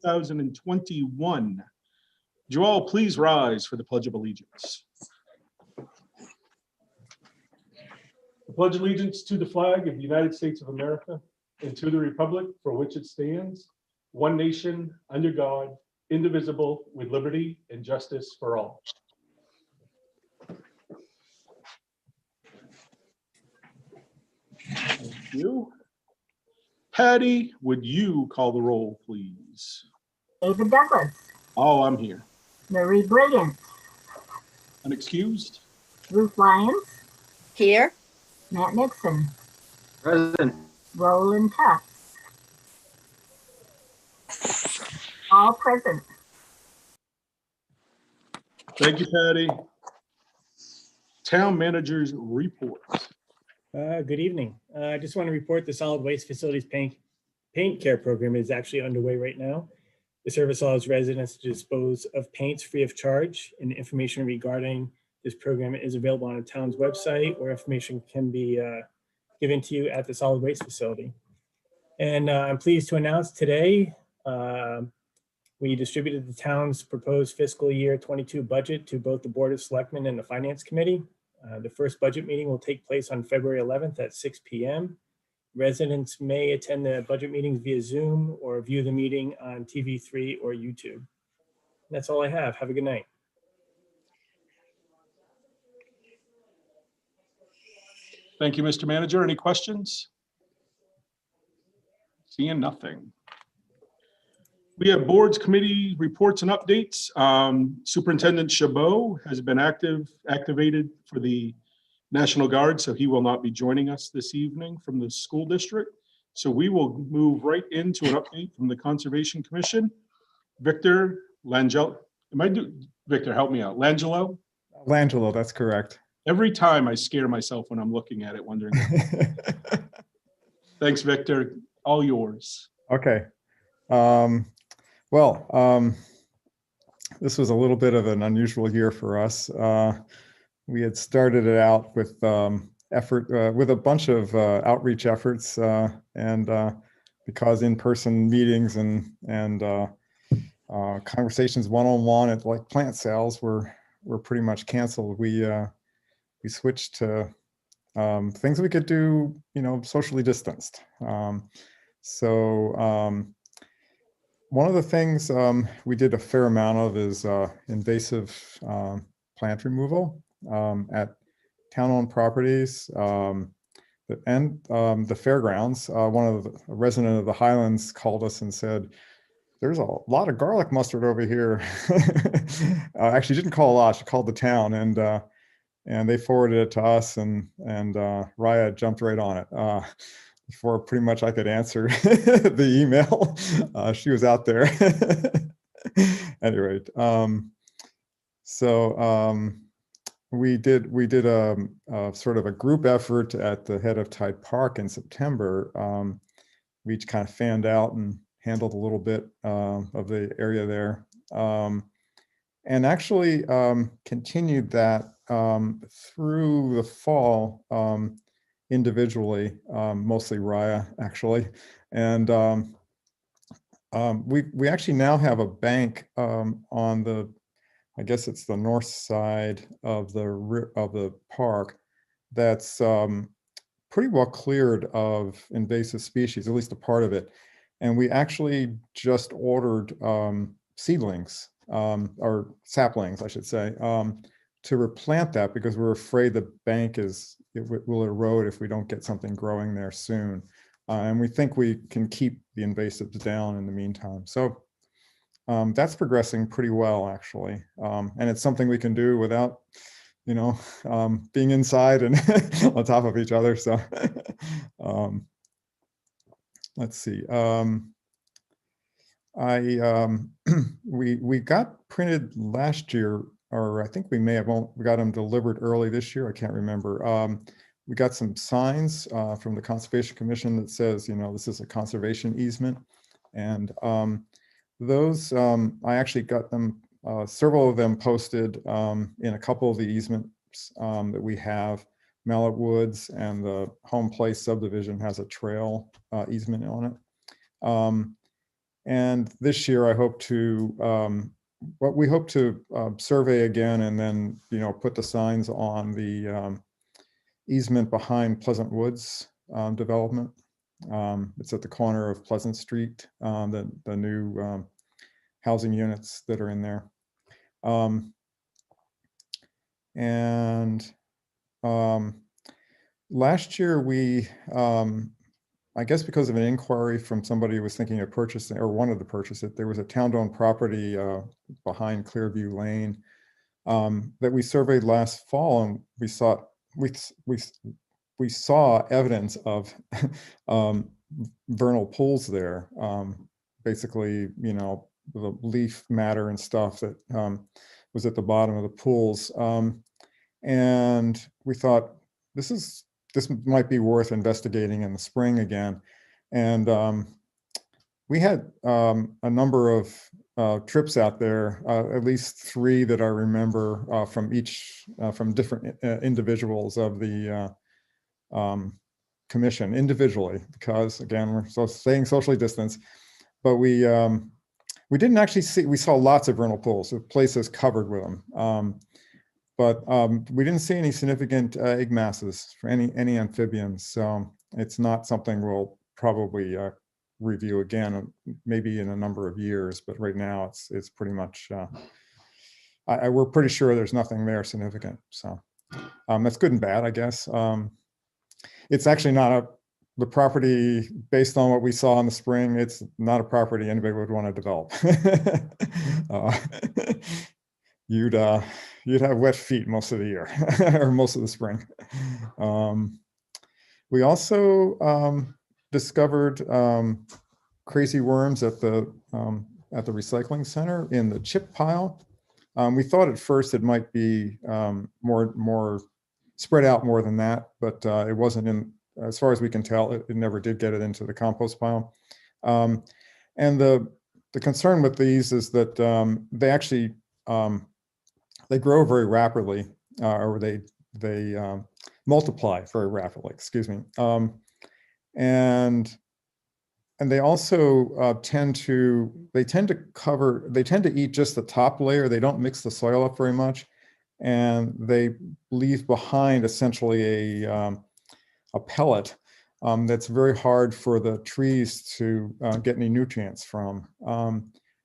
2021. Would you all please rise for the Pledge of Allegiance? I pledge allegiance to the flag of the United States of America and to the republic for which it stands, one nation, under God, indivisible, with liberty and justice for all. Thank you. Patty, would you call the roll, please? David Douglas. Oh, I'm here. Marie Brilliant. Unexcused? Ruth Lyons. Here. Matt Nixon. Present. Roland Tufts. All present. Thank you, Patty. Town managers report. Good evening. I just want to report the solid waste facilities paint care program is actually underway right now. The service allows residents to dispose of paints free of charge, and information regarding this program is available on the town's website, where information can be given to you at the solid waste facility. And I'm pleased to announce today, we distributed the town's proposed fiscal year 22 budget to both the Board of Selectmen and the Finance Committee. The first budget meeting will take place on February 11th at 6 p.m. Residents may attend the budget meetings via Zoom or view the meeting on TV3 or YouTube. That's all I have. Have a good night. Thank you, Mr. Manager. Any questions? Seeing nothing. We have boards, committee reports and updates. Superintendent Chabot has been activated for the National Guard, so he will not be joining us this evening from the school district. So we will move right into an update from the Conservation Commission. Victor Langelo, Victor, help me out. Langelo, that's correct. Every time I scare myself when I'm looking at it, wondering. Thanks, Victor. All yours. Okay. This was a little bit of an unusual year for us. We had started it out with with a bunch of outreach efforts, and because in-person meetings and conversations one-on-one at like plant sales were pretty much canceled, we switched to things we could do, socially distanced. One of the things we did a fair amount of is invasive plant removal at town-owned properties and the fairgrounds. A resident of the Highlands called us and said, "There's a lot of garlic mustard over here." Actually, didn't call a lot. She called the town, and they forwarded it to us, and Raya jumped right on it. Before pretty much I could answer the email, she was out there. At any rate, we did a sort of a group effort at the head of Tide Park in September. We each kind of fanned out and handled a little bit of the area there, and actually continued that through the fall. Individually, mostly Raya actually, and we actually now have a bank on the, I guess it's the north side of the park, that's pretty well cleared of invasive species, at least a part of it, and we actually just ordered seedlings or saplings, I should say, to replant that, because we're afraid the bank will erode if we don't get something growing there soon. And we think we can keep the invasives down in the meantime. So that's progressing pretty well, actually. And it's something we can do without, being inside and on top of each other. So let's see. We got printed last year, or I think we got them delivered early this year. I can't remember. We got some signs from the Conservation Commission that says, this is a conservation easement. And those, I actually got them, several of them posted in a couple of the easements that we have. Mallet Woods and the Home Place subdivision has a trail easement on it. And this year I hope to, we hope to survey again and then, put the signs on the easement behind Pleasant Woods development. It's at the corner of Pleasant Street, the new housing units that are in there. Last year we, I guess because of an inquiry from somebody who was thinking of purchasing or wanted to purchase it, there was a town-owned property behind Clearview Lane that we surveyed last fall, and we saw evidence of vernal pools there. Basically, the leaf matter and stuff that was at the bottom of the pools, and we thought this might be worth investigating in the spring again. And we had a number of trips out there, at least 3 that I remember from different individuals of the commission individually, because again, we're staying socially distanced, but we didn't actually we saw lots of vernal pools, the place is covered with them. But we didn't see any significant egg masses for any amphibians. So it's not something we'll probably review again, maybe in a number of years. But right now it's pretty much, we're pretty sure there's nothing there significant. So that's good and bad, I guess. It's actually not the property, based on what we saw in the spring, it's not a property anybody would want to develop. You'd have wet feet most of the year or most of the spring. We also discovered crazy worms at the recycling center in the chip pile. We thought at first it might be more spread out more than that, but it wasn't as far as we can tell, it never did get it into the compost pile. And the concern with these is that they actually, they grow very rapidly, or they multiply very rapidly, excuse me. And they also tend to eat just the top layer. They don't mix the soil up very much. And they leave behind essentially a pellet that's very hard for the trees to get any nutrients from.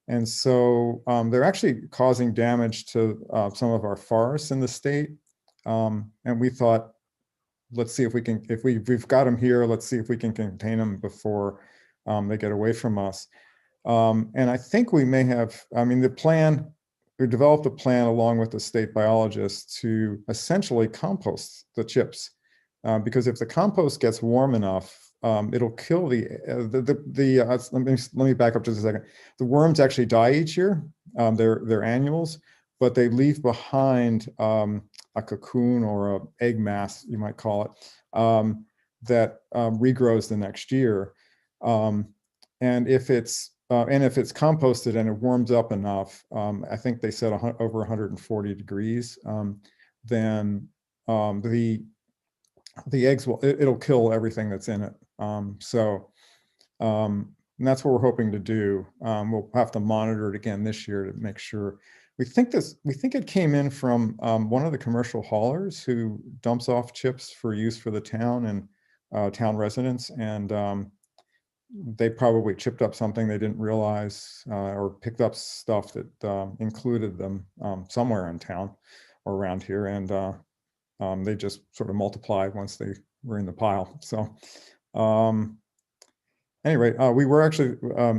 And so they're actually causing damage to some of our forests in the state. And we thought, let's see if we can, if we've got them here, let's see if we can contain them before they get away from us. And I think we may have, we developed a plan along with the state biologists to essentially compost the chips. Because if the compost gets warm enough, it'll kill let me back up just a second. The worms actually die each year. They're annuals, but they leave behind a cocoon or an egg mass, you might call it, that regrows the next year. And if it's composted and it warms up enough, I think they said over 140 degrees, then the eggs it'll kill everything that's in it. And that's what we're hoping to do. We'll have to monitor it again this year to make sure. We think it came in from one of the commercial haulers who dumps off chips for use for the town and town residents, and they probably chipped up something they didn't realize, or picked up stuff that included them somewhere in town or around here, and they just sort of multiplied once they were in the pile. So anyway, we were actually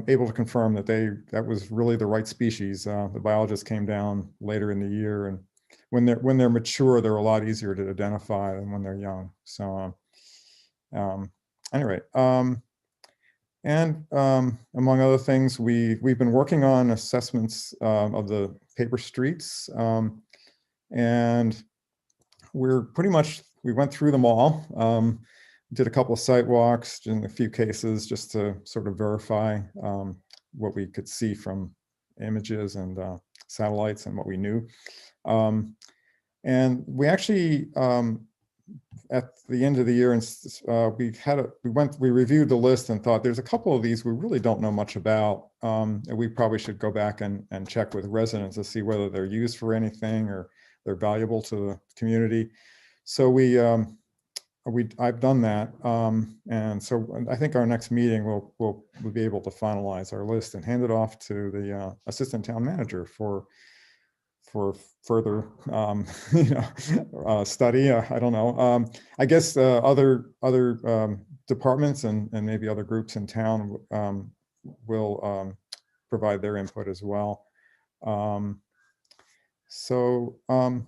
able to confirm that that was really the right species. The biologist came down later in the year, and when they're mature, they're a lot easier to identify than when they're young. So anyway, and among other things, we've been working on assessments of the paper streets, and we went through them all. Did a couple of site walks in a few cases just to sort of verify what we could see from images and satellites and what we knew. And we actually at the end of the year, and we reviewed the list and thought there's a couple of these we really don't know much about. And we probably should go back and check with residents to see whether they're used for anything or they're valuable to the community. So I've done that. And so I think our next meeting we'll be able to finalize our list and hand it off to the assistant town manager for further study. I don't know. I guess other departments and maybe other groups in town will provide their input as well. So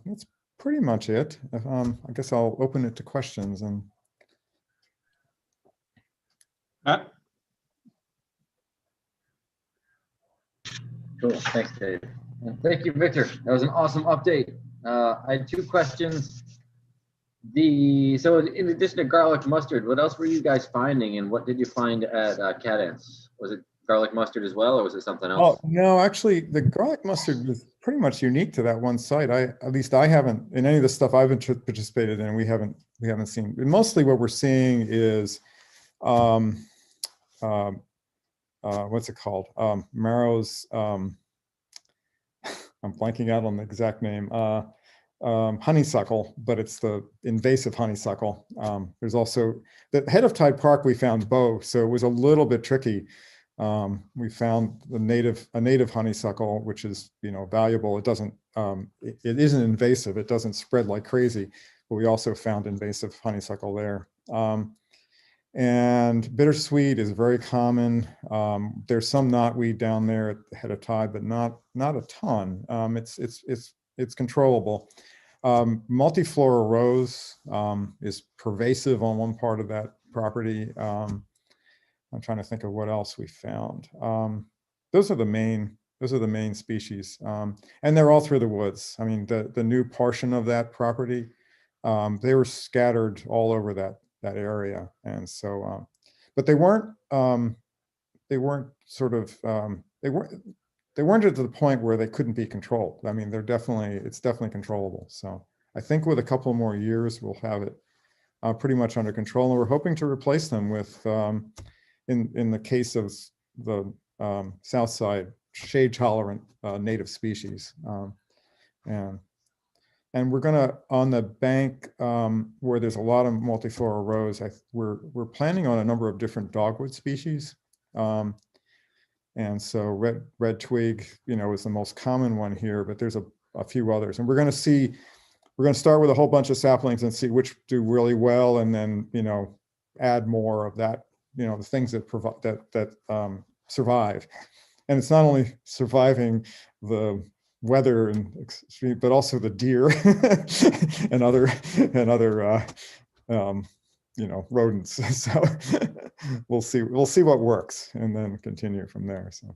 that's pretty much it. I guess I'll open it to questions. And Matt? Cool, thanks, Dave. And thank you, Victor. That was an awesome update. I had 2 questions. So in addition to garlic mustard, what else were you guys finding, and what did you find at Cadence? Was it garlic mustard as well, or was it something else? Oh, no, actually, the garlic mustard was pretty much unique to that one site. At least I haven't, in any of the stuff I've participated in, we haven't seen. Mostly what we're seeing is what's it called? Marrow's, I'm blanking out on the exact name, honeysuckle, but it's the invasive honeysuckle. There's also, the head of Tide Park, we found bow, so it was a little bit tricky. We found a native honeysuckle, which is, valuable. It doesn't, it isn't invasive. It doesn't spread like crazy, but we also found invasive honeysuckle there. And bittersweet is very common. There's some knotweed down there at the head of Tide, but not a ton. It's controllable. Multiflora rose is pervasive on one part of that property. I'm trying to think of what else we found. Those are the main species, and they're all through the woods. I mean, the new portion of that property, they were scattered all over that area, and so, but they weren't sort of, they weren't at the point where they couldn't be controlled. I mean, it's definitely controllable. So I think with a couple more years, we'll have it pretty much under control, and we're hoping to replace them with, in the case of the south side, shade tolerant native species. And we're gonna, on the bank where there's a lot of multiflora rose, we're planning on a number of different dogwood species. And so red twig, is the most common one here, but there's a few others. And we're gonna start with a whole bunch of saplings and see which do really well, and then, add more of that, the things that provide that survive. And it's not only surviving the weather and extreme, but also the deer and other rodents. So we'll see what works, and then continue from there. So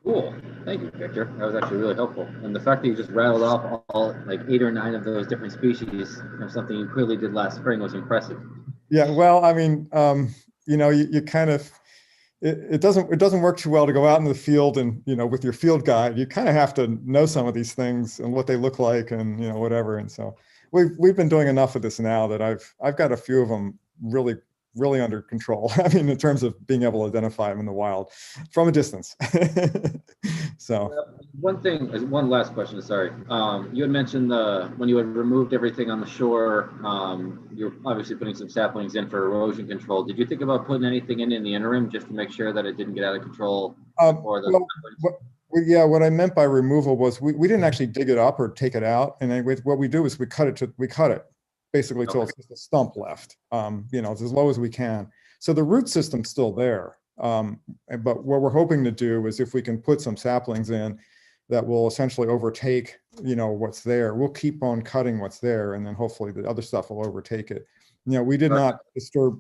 Cool, thank you, Victor. That was actually really helpful. And the fact that you just rattled off all like 8 or 9 of those different species of something you clearly did last spring was impressive. Yeah, well, I mean, you kind of, it doesn't work too well to go out in the field and, with your field guide. You kind of have to know some of these things and what they look like, and whatever. And so we've been doing enough of this now that I've got a few of them really under control. I mean, in terms of being able to identify them in the wild from a distance. So one last question, sorry. You had mentioned when you had removed everything on the shore, you're obviously putting some saplings in for erosion control. Did you think about putting anything in the interim just to make sure that it didn't get out of control? What I meant by removal was we didn't actually dig it up or take it out. And then what we do is we cut it basically till it's just a stump left, it's as low as we can. So the root system's still there. But what we're hoping to do is, if we can put some saplings in that will essentially overtake, what's there, we'll keep on cutting what's there, and then hopefully the other stuff will overtake it. We did not disturb,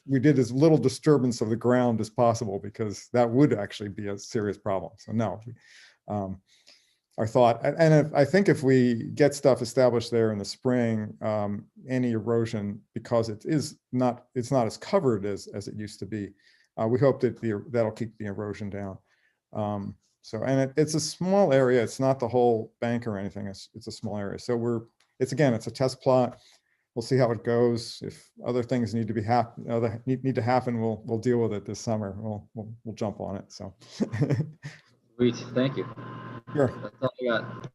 we did as little disturbance of the ground as possible, because that would actually be a serious problem. So no, our thought, and I think if we get stuff established there in the spring, any erosion, because it's not as covered as it used to be, we hope that that'll keep the erosion down. So, and it's a small area. It's not the whole bank or anything. It's a small area. So it's a test plot. we'll see how it goes. If other things need to be need to happen, we'll deal with it this summer. We'll jump on it. So. Sweet, thank you. Sure. That's all I got.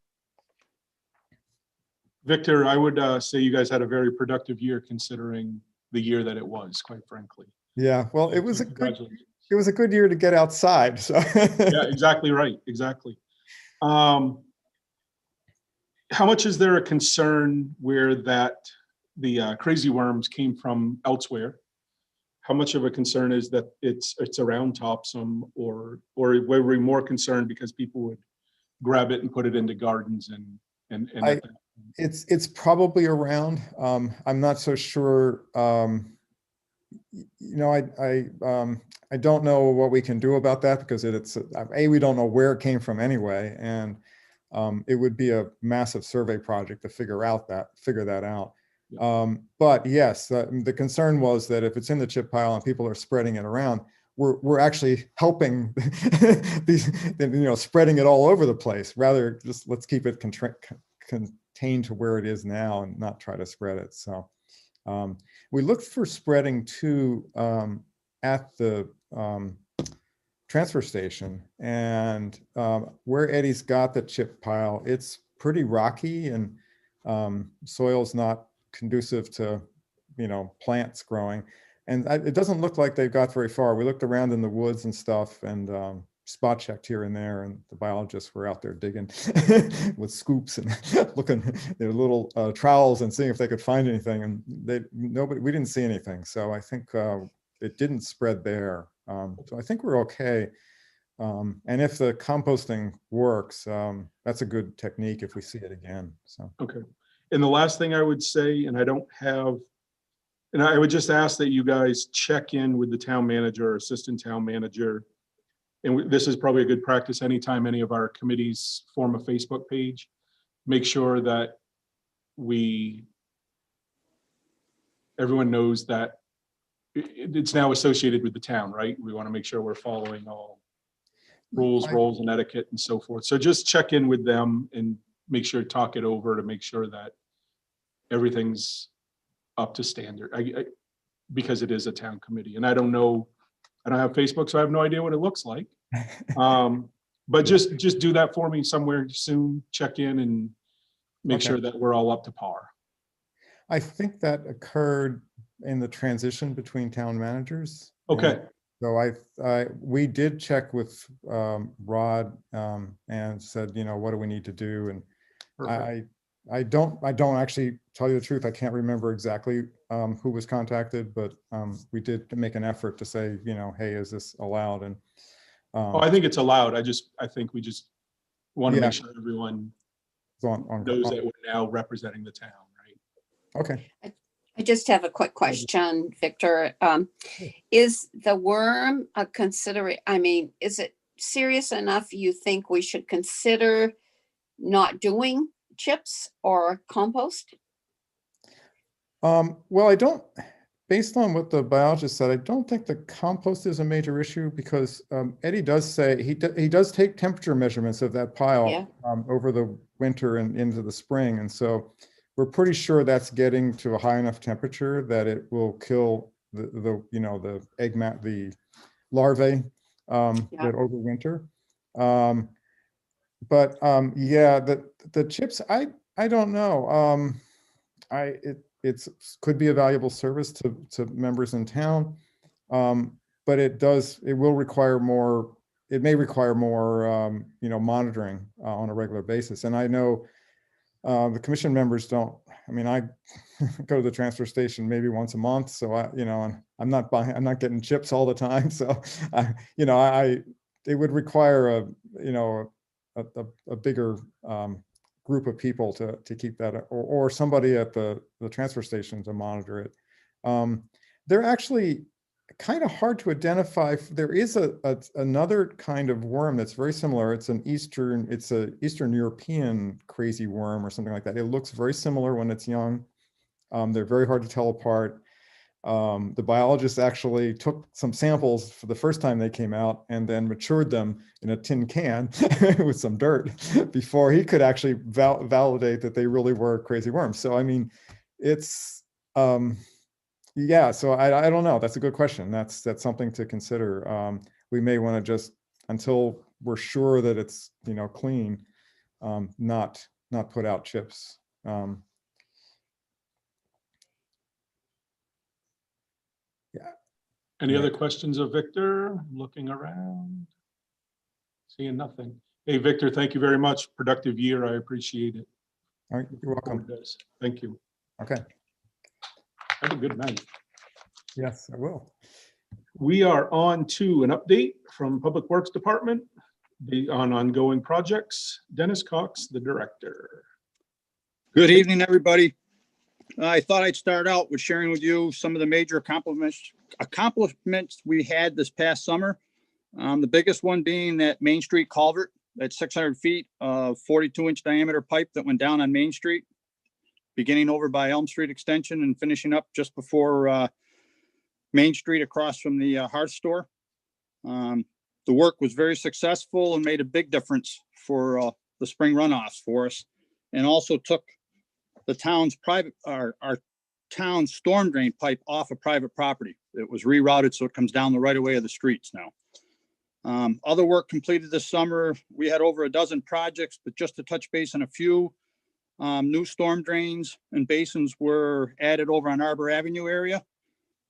Victor, I would say you guys had a very productive year considering the year that it was, quite frankly. Yeah, well, it was Congratulations. it was a good year to get outside. So. Yeah, exactly right. Exactly. How much is there a concern where the crazy worms came from elsewhere? How much of a concern is that it's around Topsom, or were we more concerned because people would grab it and put it into gardens and it's probably around. I'm not so sure. You know, I don't know what we can do about that because we don't know where it came from anyway, and it would be a massive survey project to figure that out. But yes, the concern was that if it's in the chip pile and people are spreading it around, we're actually helping these, spreading it all over the place. Rather, just let's keep it contained to where it is now and not try to spread it. So we looked for spreading too at the transfer station, and where Eddie's got the chip pile, it's pretty rocky and soil's not conducive to plants growing, and it doesn't look like they've got very far. We looked around in the woods and stuff and spot checked here and there, and the biologists were out there digging with scoops and looking their little trowels and seeing if they could find anything, and we didn't see anything. So I think it didn't spread there. So I think we're okay. And if the composting works, that's a good technique if we see it again. So okay. And the last thing I would say, and I would just ask that you guys check in with the town manager or assistant town manager. And this is probably a good practice anytime any of our committees form a Facebook page. Make sure that everyone knows that it's now associated with the town, right? We want to make sure we're following all rules, roles, and etiquette and so forth. So just check in with them and make sure to talk it over to make sure that everything's up to standard. Because it is a town committee, and I don't have Facebook, so I have no idea what it looks like. But just do that for me somewhere soon. Check in and make sure that we're all up to par. I think that occurred in the transition between town managers. Okay. So we did check with Rod and said, what do we need to do? And Perfect. I don't actually, tell you the truth, I can't remember exactly who was contacted, but we did make an effort to say, hey, is this allowed? And I think it's allowed. I think we just want to make sure everyone knows that we're now representing the town, right? Okay. I just have a quick question, Victor. Is the worm is it serious enough you think we should consider not doing chips or compost? Well, based on what the biologist said, I don't think the compost is a major issue because Eddie does say he does take temperature measurements of that pile over the winter and into the spring. And so we're pretty sure that's getting to a high enough temperature that it will kill the larvae that overwinter. But the chips, I don't know. It could be a valuable service to members in town, but it may require more monitoring on a regular basis. And I know the commission members don't. I go to the transfer station maybe once a month, so and I'm not getting chips all the time. So it would require a bigger group of people to keep that, or somebody at the transfer station to monitor it. They're actually kind of hard to identify. There is another kind of worm that's very similar. It's an Eastern European crazy worm or something like that. It looks very similar when it's young. They're very hard to tell apart. The biologist actually took some samples for the first time they came out and then matured them in a tin can with some dirt before he could actually validate that they really were crazy worms. So, it's Yeah, so I don't know. That's a good question. That's something to consider. We may want to just, until we're sure that it's, clean, not put out chips. Yeah. Any Yeah. other questions of Victor? Looking around. Seeing nothing. Hey, Victor, thank you very much. Productive year. I appreciate it. All right, you're welcome. Board does. Thank you. Okay. Have a good night. Yes, I will. We are on to an update from Public Works Department on ongoing projects. Dennis Cox, the director. Good evening, everybody. I thought I'd start out with sharing with you some of the major accomplishments we had this past summer. The biggest one being that Main Street culvert at 600 feet of 42-inch diameter pipe that went down on Main Street, beginning over by Elm Street Extension and finishing up just before Main Street across from the Hearth Store. The work was very successful and made a big difference for the spring runoffs for us, and also took the town's our town's storm drain pipe off of private property. It was rerouted so it comes down the right of way of the streets now. Other work completed this summer, we had over a dozen projects, but just to touch base on a few, new storm drains and basins were added over on Arbor Avenue area.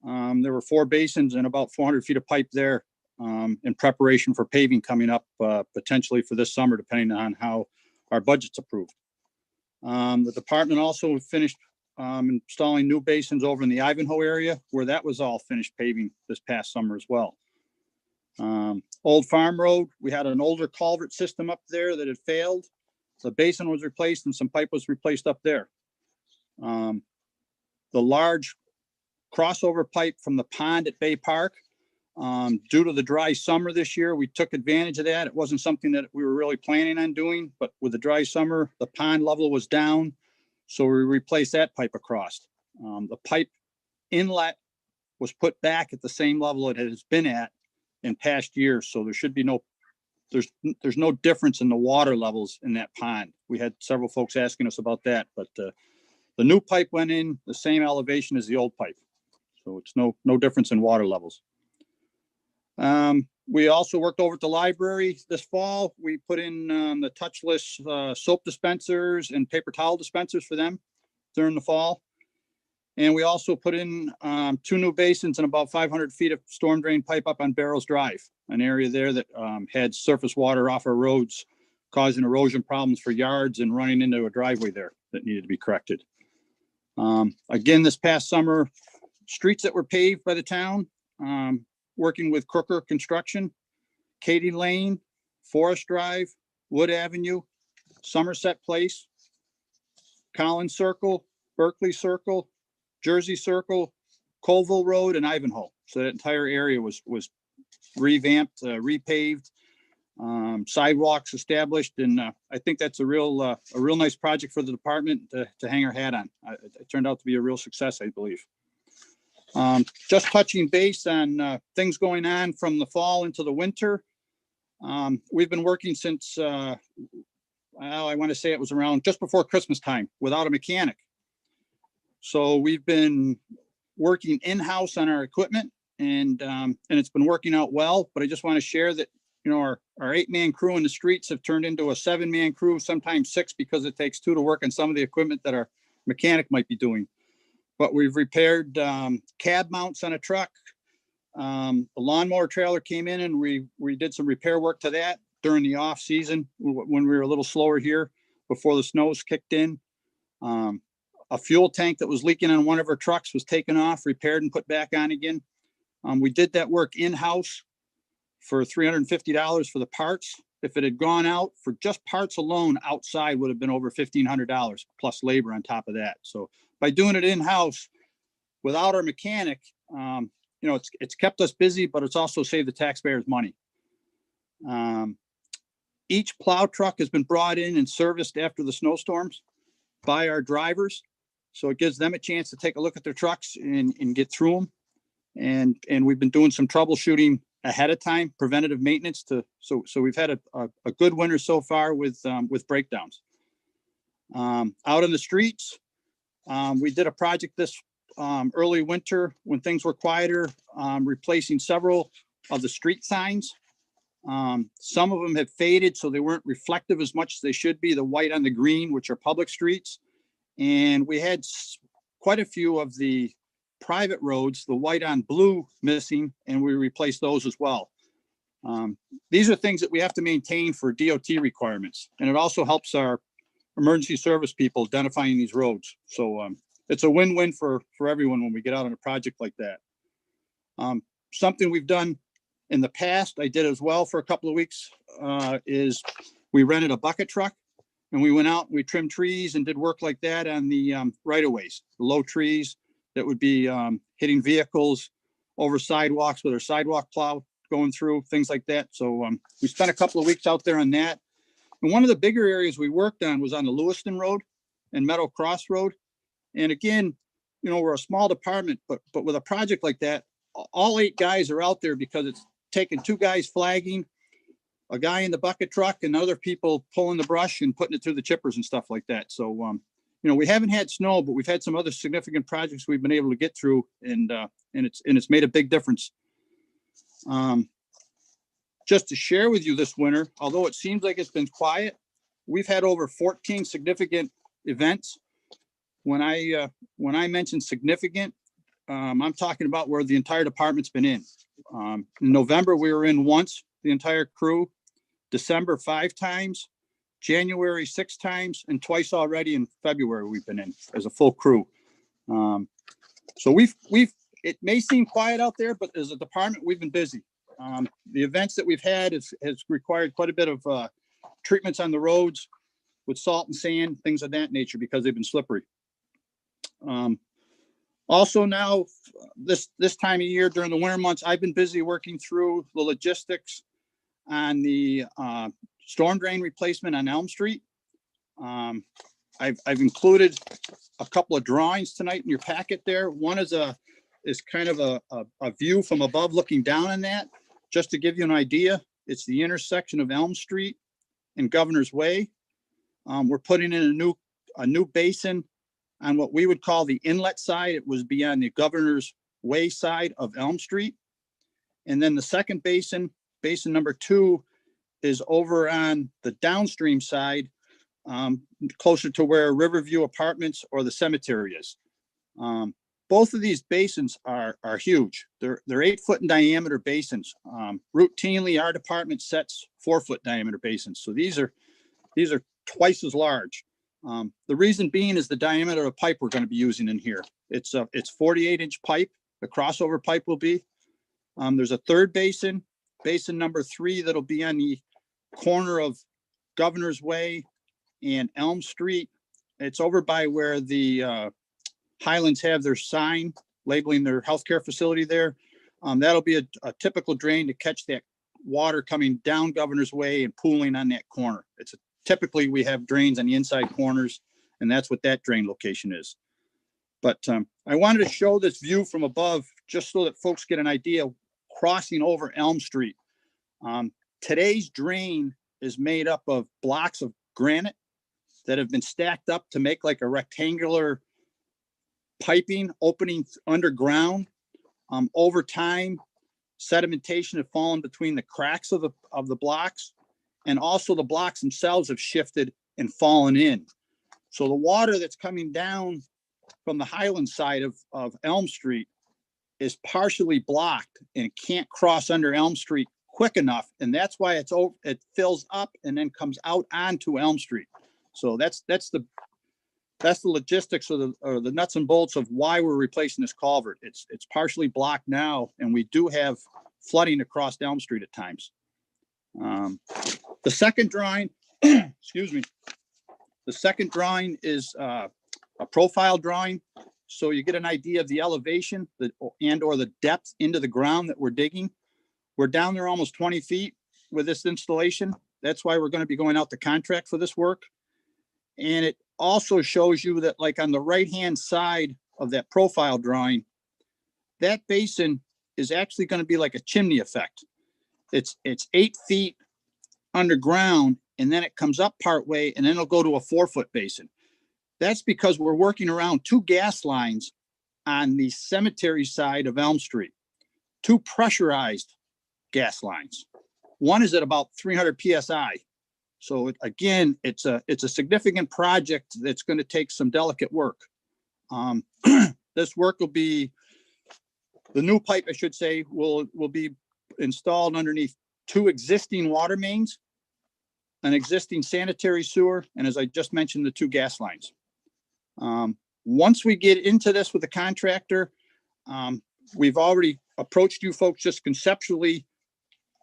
There were 4 basins and about 400 feet of pipe there in preparation for paving coming up potentially for this summer, depending on how our budget's approved. The department also finished installing new basins over in the Ivanhoe area, where that was all finished paving this past summer as well. Old Farm Road, we had an older culvert system up there that had failed. The basin was replaced and some pipe was replaced up there. The large crossover pipe from the pond at Bay Park, due to the dry summer this year, we took advantage of that. It wasn't something that we were really planning on doing, but with the dry summer, the pond level was down. So we replaced that pipe across. The pipe inlet was put back at the same level it has been at in past years. So there should be there's no difference in the water levels in that pond. We had several folks asking us about that, but the new pipe went in the same elevation as the old pipe. So it's no difference in water levels. We also worked over at the library this fall. We put in the touchless soap dispensers and paper towel dispensers for them during the fall. And we also put in 2 new basins and about 500 feet of storm drain pipe up on Barrows Drive, an area there that had surface water off our roads, causing erosion problems for yards and running into a driveway there that needed to be corrected. Again, this past summer, streets that were paved by the town, working with Crooker Construction, Katy Lane, Forest Drive, Wood Avenue, Somerset Place, Collins Circle, Berkeley Circle, Jersey Circle, Colville Road, and Ivanhoe. So that entire area was revamped, repaved, sidewalks established, and I think that's a real nice project for the department to hang our hat on. It turned out to be a real success, I believe. Just touching base on things going on from the fall into the winter. We've been working since, I want to say it was around just before Christmas time without a mechanic. So we've been working in-house on our equipment, and it's been working out well, but I just want to share that, our 8-man crew in the streets have turned into a 7-man crew, sometimes 6, because it takes 2 to work on some of the equipment that our mechanic might be doing. But we've repaired cab mounts on a truck. The lawnmower trailer came in and we did some repair work to that during the off season when we were a little slower here before the snows kicked in. A fuel tank that was leaking on one of our trucks was taken off, repaired, and put back on again. We did that work in-house for $350 for the parts. If it had gone out for just parts alone, outside would have been over $1,500 plus labor on top of that. So by doing it in-house without our mechanic, it's kept us busy, but it's also saved the taxpayers money. Each plow truck has been brought in and serviced after the snowstorms by our drivers. So it gives them a chance to take a look at their trucks and get through them. And we've been doing some troubleshooting ahead of time, preventative maintenance so we've had a good winter so far with breakdowns. Out in the streets, we did a project this early winter when things were quieter, replacing several of the street signs. Some of them have faded, so they weren't reflective as much as they should be, the white on the green, which are public streets. And we had quite a few of the private roads, the white on blue missing, and we replaced those as well. These are things that we have to maintain for DOT requirements, and it also helps our emergency service people identifying these roads. So it's a win-win for everyone when we get out on a project like that. Something we've done in the past, I did as well for a couple of weeks, is we rented a bucket truck and we went out and we trimmed trees and did work like that on the right-of-ways, the low trees that would be hitting vehicles over sidewalks with our sidewalk plow going through, things like that. So we spent a couple of weeks out there on that. And one of the bigger areas we worked on was on the Lewiston Road and Meadow Cross Road. And again, you know, we're a small department, but with a project like that, all 8 guys are out there because it's taking 2 guys flagging, a guy in the bucket truck, and other people pulling the brush and putting it through the chippers and stuff like that. So, you know, we haven't had snow, but we've had some other significant projects we've been able to get through, and it's made a big difference. Just to share with you this winter, although it seems like it's been quiet, we've had over 14 significant events. When I mention significant, I'm talking about where the entire department's been in. In November, we were in once, the entire crew. December, 5 times. January, 6 times, and twice already in February we've been in as a full crew. So it may seem quiet out there, but as a department, we've been busy. The events that we've had has required quite a bit of treatments on the roads with salt and sand, things of that nature, because they've been slippery. Also now, this time of year during the winter months, I've been busy working through the logistics on the storm drain replacement on Elm Street. I've included a couple of drawings tonight in your packet there. One is kind of a view from above looking down on that. Just to give you an idea, it's the intersection of Elm Street and Governor's Way. We're putting in a new basin on what we would call the inlet side. It was beyond the Governor's Way side of Elm Street. And then the second basin number 2, is over on the downstream side, closer to where Riverview Apartments or the cemetery is. Both of these basins are huge. They're 8-foot in diameter basins. Routinely, our department sets 4-foot diameter basins. So these are twice as large. The reason being is the diameter of pipe we're going to be using in here. It's 48-inch pipe. The crossover pipe will be. There's a third basin number 3, that'll be on the corner of Governor's Way and Elm Street. It's over by where the Highlands have their sign labeling their healthcare facility there. That'll be a typical drain to catch that water coming down Governor's Way and pooling on that corner. Typically we have drains on the inside corners, and that's what that drain location is. But I wanted to show this view from above just so that folks get an idea crossing over Elm Street. Today's drain is made up of blocks of granite that have been stacked up to make like a rectangular piping opening underground. Over time, sedimentation have fallen between the cracks of the blocks, and also the blocks themselves have shifted and fallen in. So the water that's coming down from the Highland side of Elm Street is partially blocked and can't cross under Elm Street quick enough, and that's why it fills up and then comes out onto Elm Street. So that's the logistics or the nuts and bolts of why we're replacing this culvert. It's partially blocked now, and we do have flooding across Elm Street at times. The second drawing, excuse me, the second drawing is a profile drawing, so you get an idea of the elevation and or the depth into the ground that we're digging. We're down there almost 20 feet with this installation. That's why we're going to be going out to contract for this work. And it also shows you that, like on the right-hand side of that profile drawing, that basin is actually going to be like a chimney effect. It's 8 feet underground, and then it comes up part way, and then it'll go to a 4-foot basin. That's because we're working around 2 gas lines on the cemetery side of Elm Street, 2 pressurized gas lines. One is at about 300 PSI. So again, it's a significant project that's going to take some delicate work. This work will be, the new pipe, I should say, will be installed underneath 2 existing water mains, an existing sanitary sewer, and as I just mentioned, the 2 gas lines. Once we get into this with the contractor, we've already approached you folks just conceptually.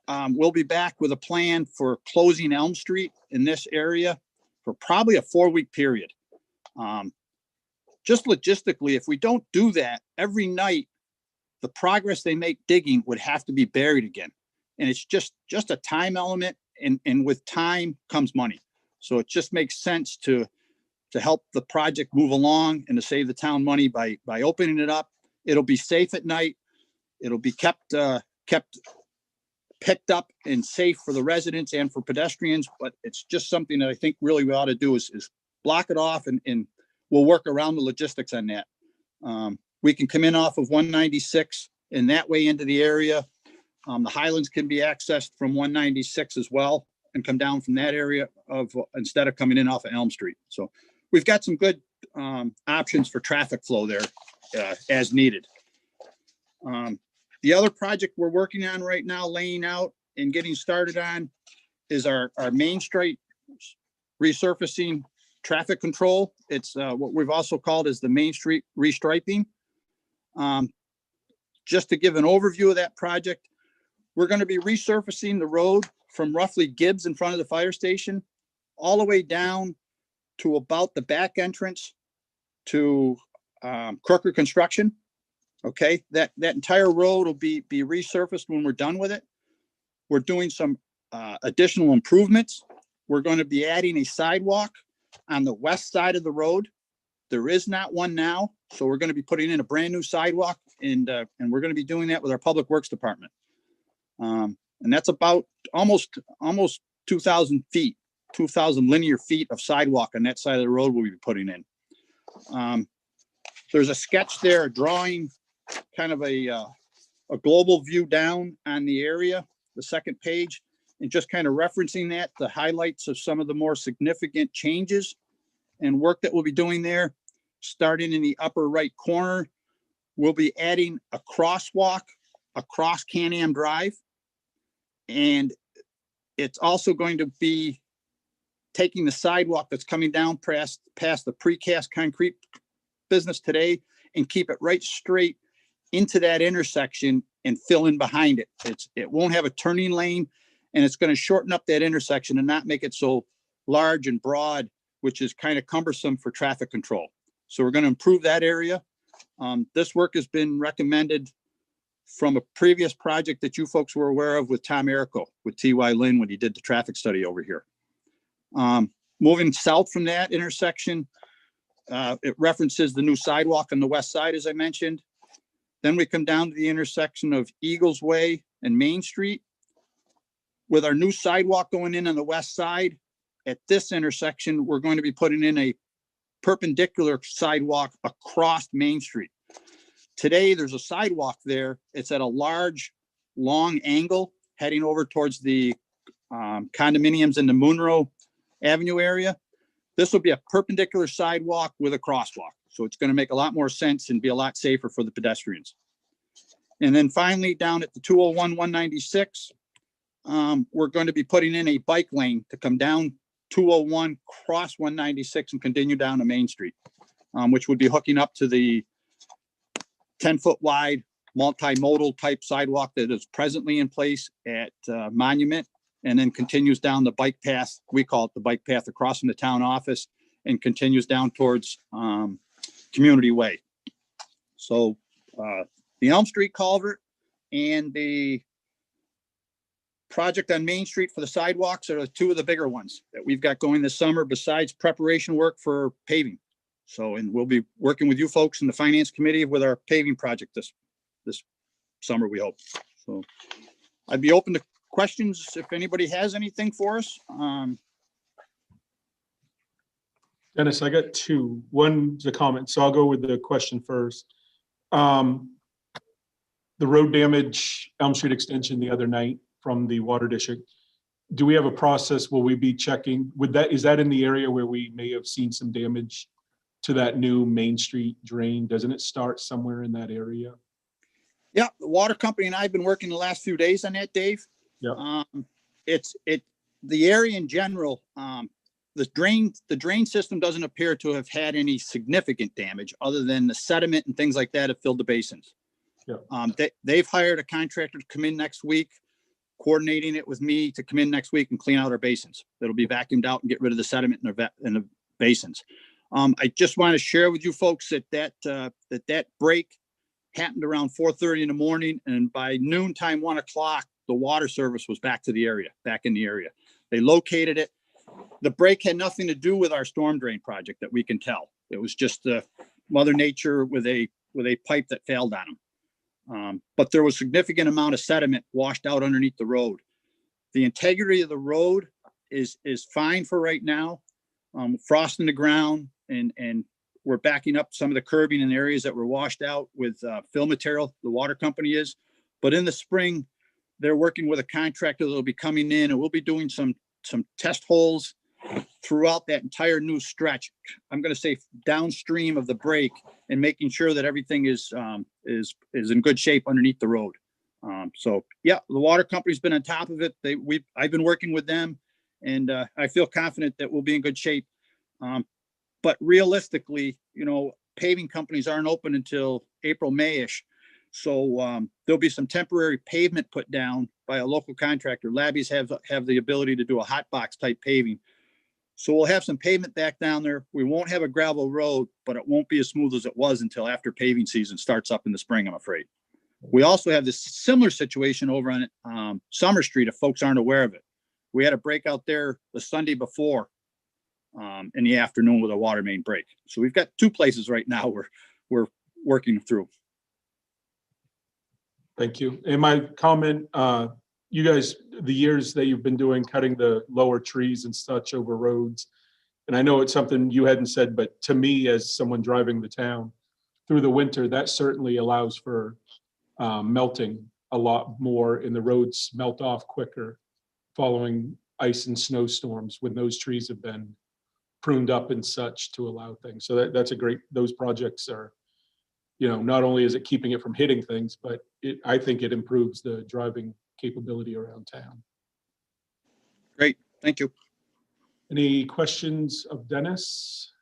We'll be back with a plan for closing Elm Street in this area for probably a 4-week period. Just logistically, if we don't do that, every night, the progress they make digging would have to be buried again. And it's just a time element, and with time comes money. So it just makes sense to help the project move along and to save the town money by opening it up. It'll be safe at night. It'll be kept picked up and safe for the residents and for pedestrians, but it's just something that I think really we ought to do is block it off, and we'll work around the logistics on that. We can come in off of 196 and that way into the area. The Highlands can be accessed from 196 as well and come down from that area instead of coming in off of Elm Street. So we've got some good options for traffic flow there as needed. The other project we're working on right now, laying out and getting started on, is our Main Street resurfacing traffic control. It's what we've also called as the Main Street restriping. Just to give an overview of that project, we're going to be resurfacing the road from roughly Gibbs in front of the fire station all the way down to about the back entrance to Crooker Construction. Okay, that entire road will be resurfaced when we're done with it. We're doing some additional improvements. We're going to be adding a sidewalk on the west side of the road. There is not one now, so we're going to be putting in a brand new sidewalk, and we're going to be doing that with our Public Works Department. And that's about almost 2,000 feet, 2,000 linear feet of sidewalk on that side of the road we'll be putting in. There's a sketch there, a drawing, kind of a global view down on the area, the second page, and just kind of referencing that, the highlights of some of the more significant changes and work that we'll be doing there. Starting in the upper right corner, we'll be adding a crosswalk across Can-Am Drive. And it's also going to be taking the sidewalk that's coming down past the precast concrete business today and keep it right straight into that intersection and fill in behind it. It won't have a turning lane, and it's going to shorten up that intersection and not make it so large and broad, which is kind of cumbersome for traffic control. So we're going to improve that area. This work has been recommended from a previous project that you folks were aware of with Tom Erico, with T.Y. Lin, when he did the traffic study over here. Moving south from that intersection, it references the new sidewalk on the west side, as I mentioned. Then we come down to the intersection of Eagles Way and Main Street. With our new sidewalk going in on the west side, at this intersection, we're going to be putting in a perpendicular sidewalk across Main Street. Today, there's a sidewalk there. It's at a large, long angle heading over towards the condominiums in the Monroe Avenue area. This will be a perpendicular sidewalk with a crosswalk. So it's going to make a lot more sense and be a lot safer for the pedestrians. And then finally, down at the 201 196, we're going to be putting in a bike lane to come down 201, cross 196, and continue down to Main Street, which would be hooking up to the 10-foot wide multimodal type sidewalk that is presently in place at Monument, and then continues down the bike path. We call it the bike path across from the town office and continues down towards Community Way. So the Elm Street culvert and the project on Main Street for the sidewalks are 2 of the bigger ones that we've got going this summer, besides preparation work for paving. So, and we'll be working with you folks in the finance committee with our paving project this summer, we hope. So I'd be open to questions if anybody has anything for us. Dennis, I got 2. One's a comment, so I'll go with the question first. The road damage, Elm Street Extension the other night from the water district. Do we have a process? Will we be checking? Is that in the area where we may have seen some damage to that new Main Street drain? Doesn't it start somewhere in that area? Yeah, the water company and I have been working the last few days on that, Dave. Yeah. The area in general, the drain system doesn't appear to have had any significant damage other than the sediment and things like that have filled the basins. Yeah. They've hired a contractor to come in next week, coordinating it with me to come in next week and clean out our basins. It'll be vacuumed out and get rid of the sediment in the basins. I just want to share with you folks that break happened around 4:30 in the morning, and by noontime, 1 o'clock, the water service was back in the area. They located it. The break had nothing to do with our storm drain project that we can tell. It was just Mother Nature with a pipe that failed on them. But there was a significant amount of sediment washed out underneath the road. The integrity of the road is fine for right now. Frost in the ground, and we're backing up some of the curbing in areas that were washed out with fill material. The water company is, but in the spring, they're working with a contractor that'll be coming in, and we'll be doing some test holes throughout that entire new stretch. I'm going to say downstream of the break, and making sure that everything is in good shape underneath the road. So yeah, the water company's been on top of it. I've been working with them, and I feel confident that we'll be in good shape. But realistically, paving companies aren't open until April, May-ish. So there'll be some temporary pavement put down by a local contractor. Labbies have the ability to do a hot box type paving. So we'll have some pavement back down there. We won't have a gravel road, but it won't be as smooth as it was until after paving season starts up in the spring, I'm afraid. We also have this similar situation over on Summer Street, if folks aren't aware of it. We had a break out there the Sunday before in the afternoon with a water main break. So we've got two places right now we're working through. Thank you. And my comment, you guys, the years that you've been doing, cutting the lower trees and such over roads, and I know it's something you hadn't said, but to me, as someone driving the town through the winter, that certainly allows for melting a lot more, and the roads melt off quicker following ice and snowstorms when those trees have been pruned up and such to allow things. So that's a great, those projects are, not only is it keeping it from hitting things, but I think it improves the driving capability around town. Great, thank you. Any questions of Dennis?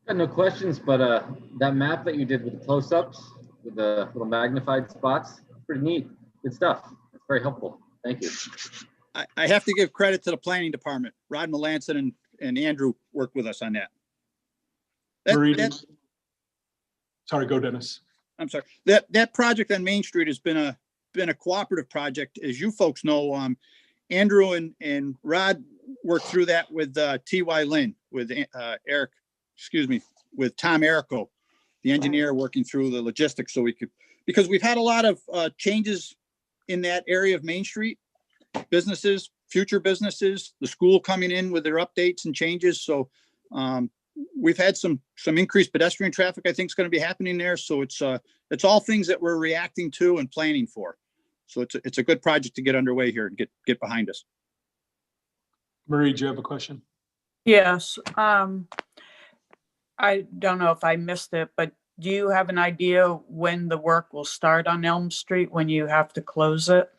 Got no questions, but that map that you did with the close-ups, with the little magnified spots, pretty neat. Good stuff. It's very helpful. Thank you. I have to give credit to the planning department. Rod Melanson and Andrew worked with us on that. Sorry, go Dennis. I'm sorry. That project on Main Street has been a cooperative project. As you folks know, Andrew and Rod worked through that with T.Y. Lynn, with with Tom Errico, the engineer, working through the logistics so we could, because we've had a lot of changes in that area of Main Street, businesses, future businesses, the school coming in with their updates and changes. So we've had some increased pedestrian traffic, I think, is going to be happening there. So it's all things that we're reacting to and planning for. So it's a good project to get underway here and get behind us. Marie, do you have a question? Yes. I don't know if I missed it, but do you have an idea when the work will start on Elm Street, when you have to close it?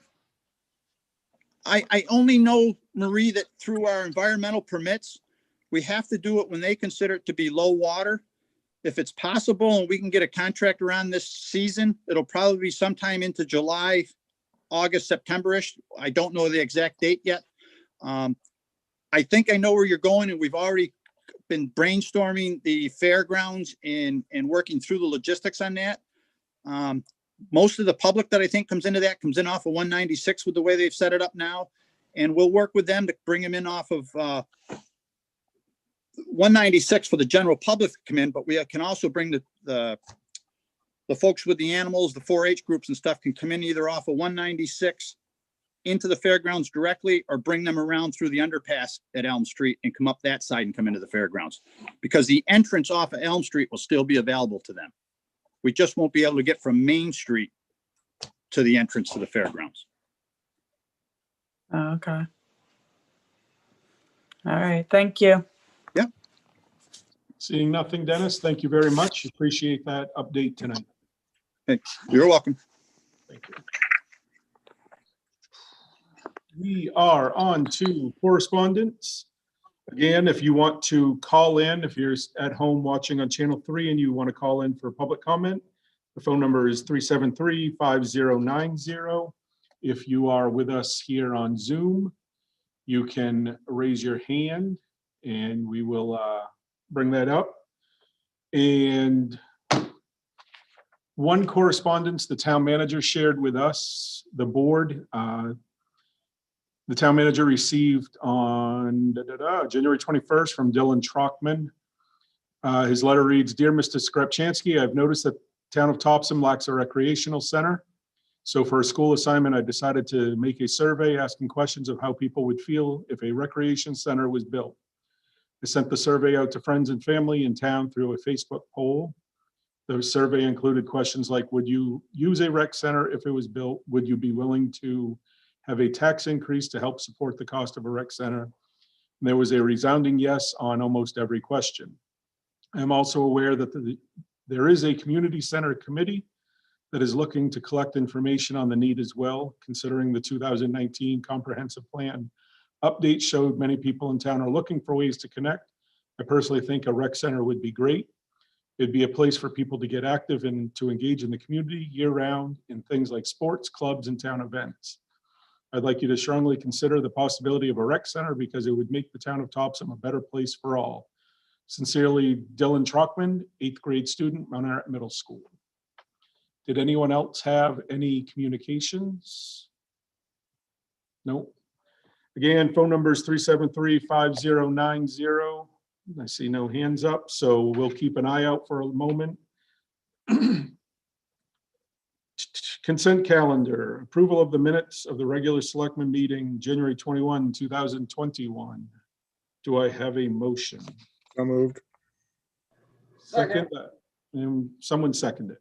I only know, Marie, that through our environmental permits, we have to do it when they consider it to be low water. If it's possible and we can get a contractor on this season, it'll probably be sometime into July, August, September-ish. I don't know the exact date yet. I think I know where you're going, and we've already been brainstorming the fairgrounds and working through the logistics on that. Most of the public that I think comes in off of 196 with the way they've set it up now. And we'll work with them to bring them in off of 196 for the general public to come in, but we can also bring the folks with the animals, the 4-H groups and stuff can come in either off of 196 into the fairgrounds directly, or bring them around through the underpass at Elm Street and come up that side and come into the fairgrounds, because the entrance off of Elm Street will still be available to them. We just won't be able to get from Main Street to the entrance to the fairgrounds. Oh, okay. All right, thank you. Seeing nothing, Dennis, thank you very much. Appreciate that update tonight. You're welcome. Thank you. We are on to correspondence. Again, if you want to call in, if you're at home watching on Channel 3 and you want to call in for public comment, the phone number is 373-5090. If you are with us here on Zoom, you can raise your hand and we will bring that up. And one correspondence the town manager shared with us, the board, the town manager received on January 21st from Dylan Trockman. His letter reads, "Dear Mr. Skrapchansky, I've noticed that town of Topsom lacks a recreational center. So for a school assignment, I decided to make a survey asking questions of how people would feel if a recreation center was built. I sent the survey out to friends and family in town through a Facebook poll. The survey included questions like, would you use a rec center if it was built? Would you be willing to have a tax increase to help support the cost of a rec center? And there was a resounding yes on almost every question. I'm also aware that there is a community center committee that is looking to collect information on the need as well, considering the 2019 comprehensive plan update showed many people in town are looking for ways to connect. I personally think a rec center would be great. It'd be a place for people to get active and to engage in the community year round in things like sports, clubs, and town events. I'd like you to strongly consider the possibility of a rec center because it would make the town of Topsom a better place for all. Sincerely, Dylan Trockman, 8th grade student, Mount Arrett Middle School." Did anyone else have any communications? No. Again, phone number is 373-5090. I see no hands up, so we'll keep an eye out for a moment. Consent calendar, approval of the minutes of the regular selectmen meeting, January 21, 2021. Do I have a motion? So moved. Second, and someone seconded.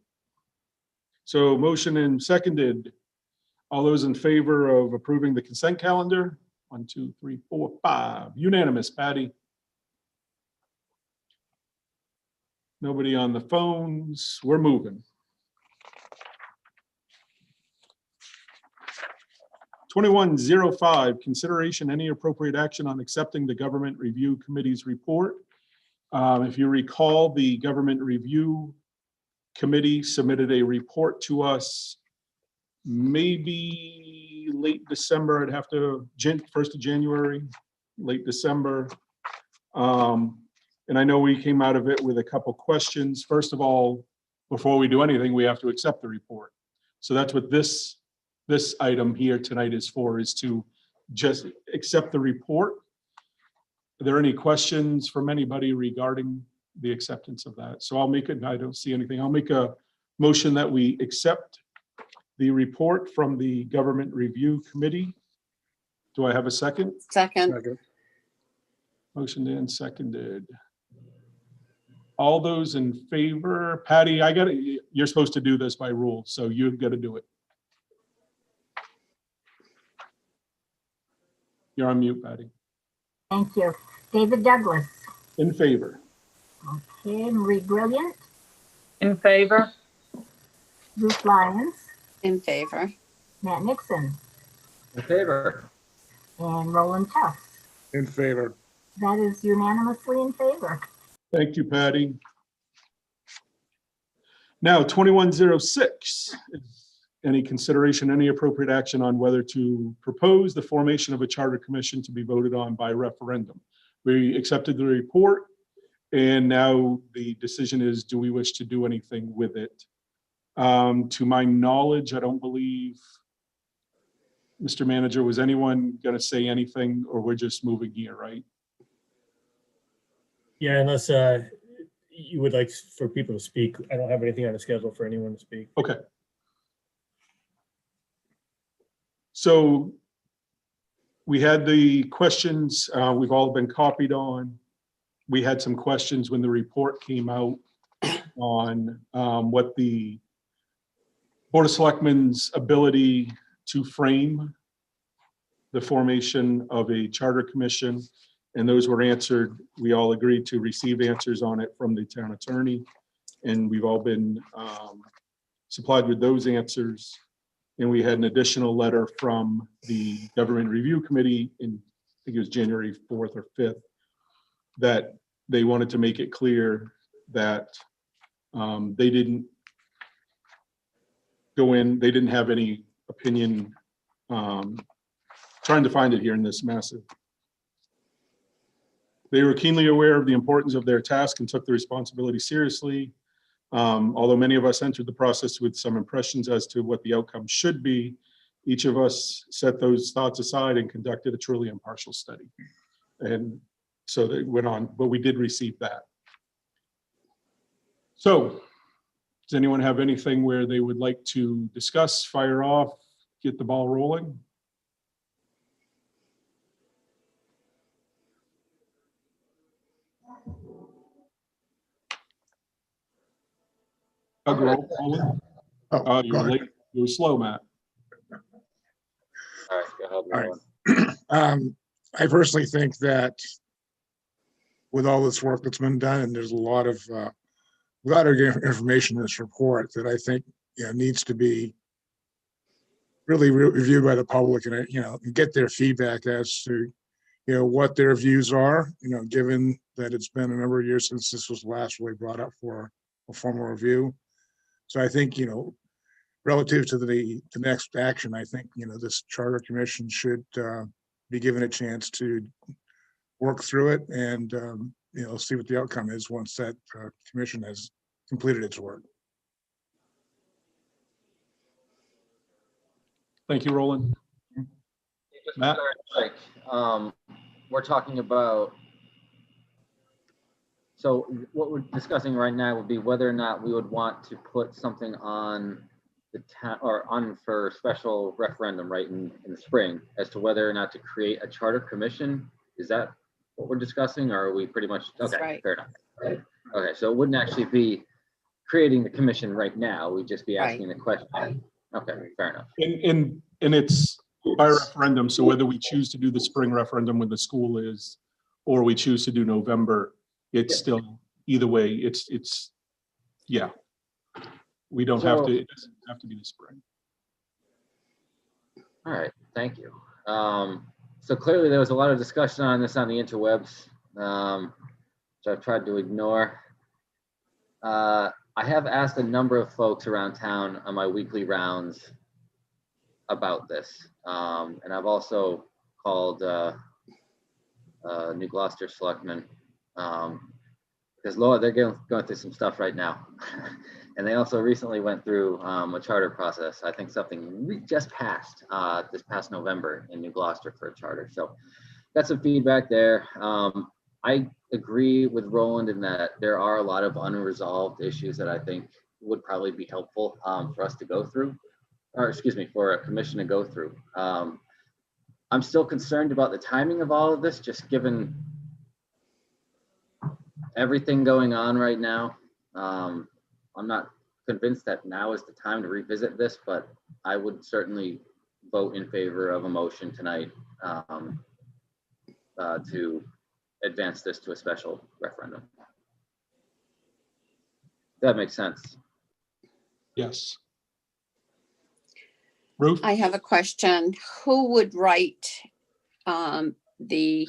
So motion and seconded. All those in favor of approving the consent calendar? 1, 2, 3, 4, 5. Unanimous, Patty. Nobody on the phones. We're moving. 2105, consideration any appropriate action on accepting the Government Review Committee's report. If you recall, the Government Review Committee submitted a report to us maybe late December. I'd have to, 1st of January, late December. And I know we came out of it with a couple questions. First of all, before we do anything, we have to accept the report. So that's what this item here tonight is for, is to just accept the report. Are there any questions from anybody regarding the acceptance of that? So I'll make it, I don't see anything. I'll make a motion that we accept the report from the Government Review Committee. Do I have a second? Second. Motion and seconded. All those in favor? Patty, you're supposed to do this by rule, so you've got to do it. You're on mute, Patty. Thank you. David Douglas. In favor. Okay, Marie Brilliant, In favor? Ruth Lyons, In favor. Matt Nixon, In favor? and Roland Tufts. In favor. That is unanimously in favor. Thank you, Patty. Now, 2106, any consideration, any appropriate action on whether to propose the formation of a charter commission to be voted on by referendum. We accepted the report, and now the decision is, do we wish to do anything with it? To my knowledge, I don't believe, Mr. Manager, was anyone going to say anything, or we're just moving here, right? Yeah, unless you would like for people to speak. I don't have anything on the schedule for anyone to speak. Okay. So we had the questions, we've all been copied on. We had some questions when the report came out. on what the Board of Selectmen's ability to frame the formation of a charter commission. And those were answered. We all agreed to receive answers on it from the town attorney. And we've all been supplied with those answers. And we had an additional letter from the Government Review Committee in, I think it was January 4th or 5th, that they wanted to make it clear that they didn't go in, they didn't have any opinion, trying to find it here in this massive. They were keenly aware of the importance of their task and took the responsibility seriously. Although many of us entered the process with some impressions as to what the outcome should be, each of us set those thoughts aside and conducted a truly impartial study. And so they went on, but we did receive that. So does anyone have anything where they would like to discuss, fire off, get the ball rolling? Doug, roll call. Oh, You were late. You were slow, Matt. All right, go ahead. All right. I personally think that with all this work that's been done, and there's a lot of information in this report that I think, needs to be really reviewed by the public and, get their feedback as to, what their views are, given that it's been a number of years since this was last really brought up for a formal review. So I think, relative to the next action, I think, this charter commission should be given a chance to work through it and, see what the outcome is once that commission has completed its work. Thank you, Roland. Matt? We're talking about, so what we're discussing right now would be whether or not we would want to put something on the town or on for special referendum right in the spring as to whether or not to create a charter commission. Is that what we're discussing, or are we pretty much That's okay? right. Fair enough. Okay, so it wouldn't actually be creating the commission right now. We'd just be asking the question. Okay, fair enough. And it's by referendum, so whether we choose to do the spring referendum when the school is, or we choose to do November, it's still, either way, it's yeah. We don't have to, it doesn't have to be the spring. All right, thank you. So clearly there was a lot of discussion on this on the interwebs, which I've tried to ignore. I have asked a number of folks around town on my weekly rounds about this. And I've also called New Gloucester Selectmen because Lord, they're going through some stuff right now. And they also recently went through a charter process. I think something we just passed this past November in New Gloucester for a charter. So got some feedback there. I agree with Roland in that there are a lot of unresolved issues that I think would probably be helpful for us to go through, or excuse me, for a commission to go through. I'm still concerned about the timing of all of this, just given everything going on right now. I'm not convinced that now is the time to revisit this, but I would certainly vote in favor of a motion tonight to advance this to a special referendum. That makes sense. Yes. Ruth? I have a question. Who would write the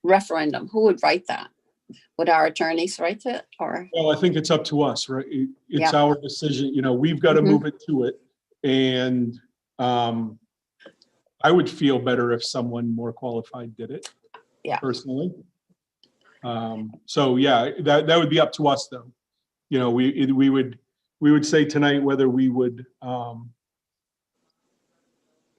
referendum? Who would write that? Would our attorneys write it, or? Well, I think it's up to us, right? It's Yeah. our decision, we've got to Mhm. move it to it. And I would feel better if someone more qualified did it. Yeah. Personally. So yeah, that would be up to us though. We would say tonight whether we would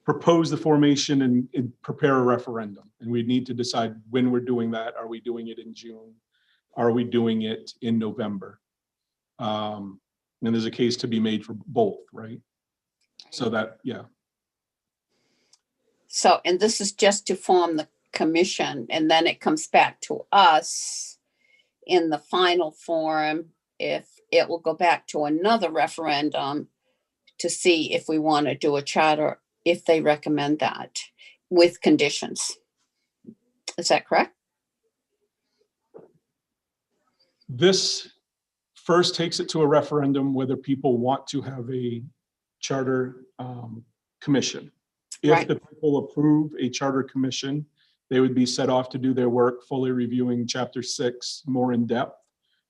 propose the formation and prepare a referendum. And we'd need to decide when we're doing that. Are we doing it in June? Are we doing it in November? And there's a case to be made for both, right? So that, yeah. So, and this is just to form the commission, and then it comes back to us in the final form, if it will go back to another referendum to see if we want to do a charter, if they recommend that with conditions. Is that correct? This first takes it to a referendum whether people want to have a charter commission. If Right. the people approve a charter commission, they would be set off to do their work, fully reviewing Chapter 6 more in depth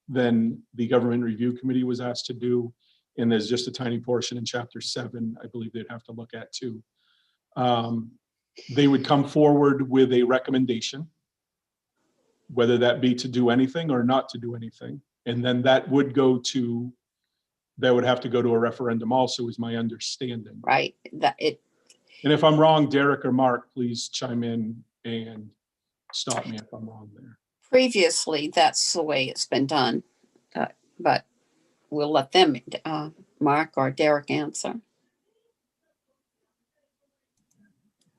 than the Government Review Committee was asked to do. And there's just a tiny portion in Chapter 7, I believe they'd have to look at too. They would come forward with a recommendation, whether that be to do anything or not to do anything. And then that would have to go to a referendum also, is my understanding. Right. And if I'm wrong, Derek or Mark, please chime in and stop me if I'm wrong there. Previously, that's the way it's been done. But we'll let them, Mark or Derek, answer.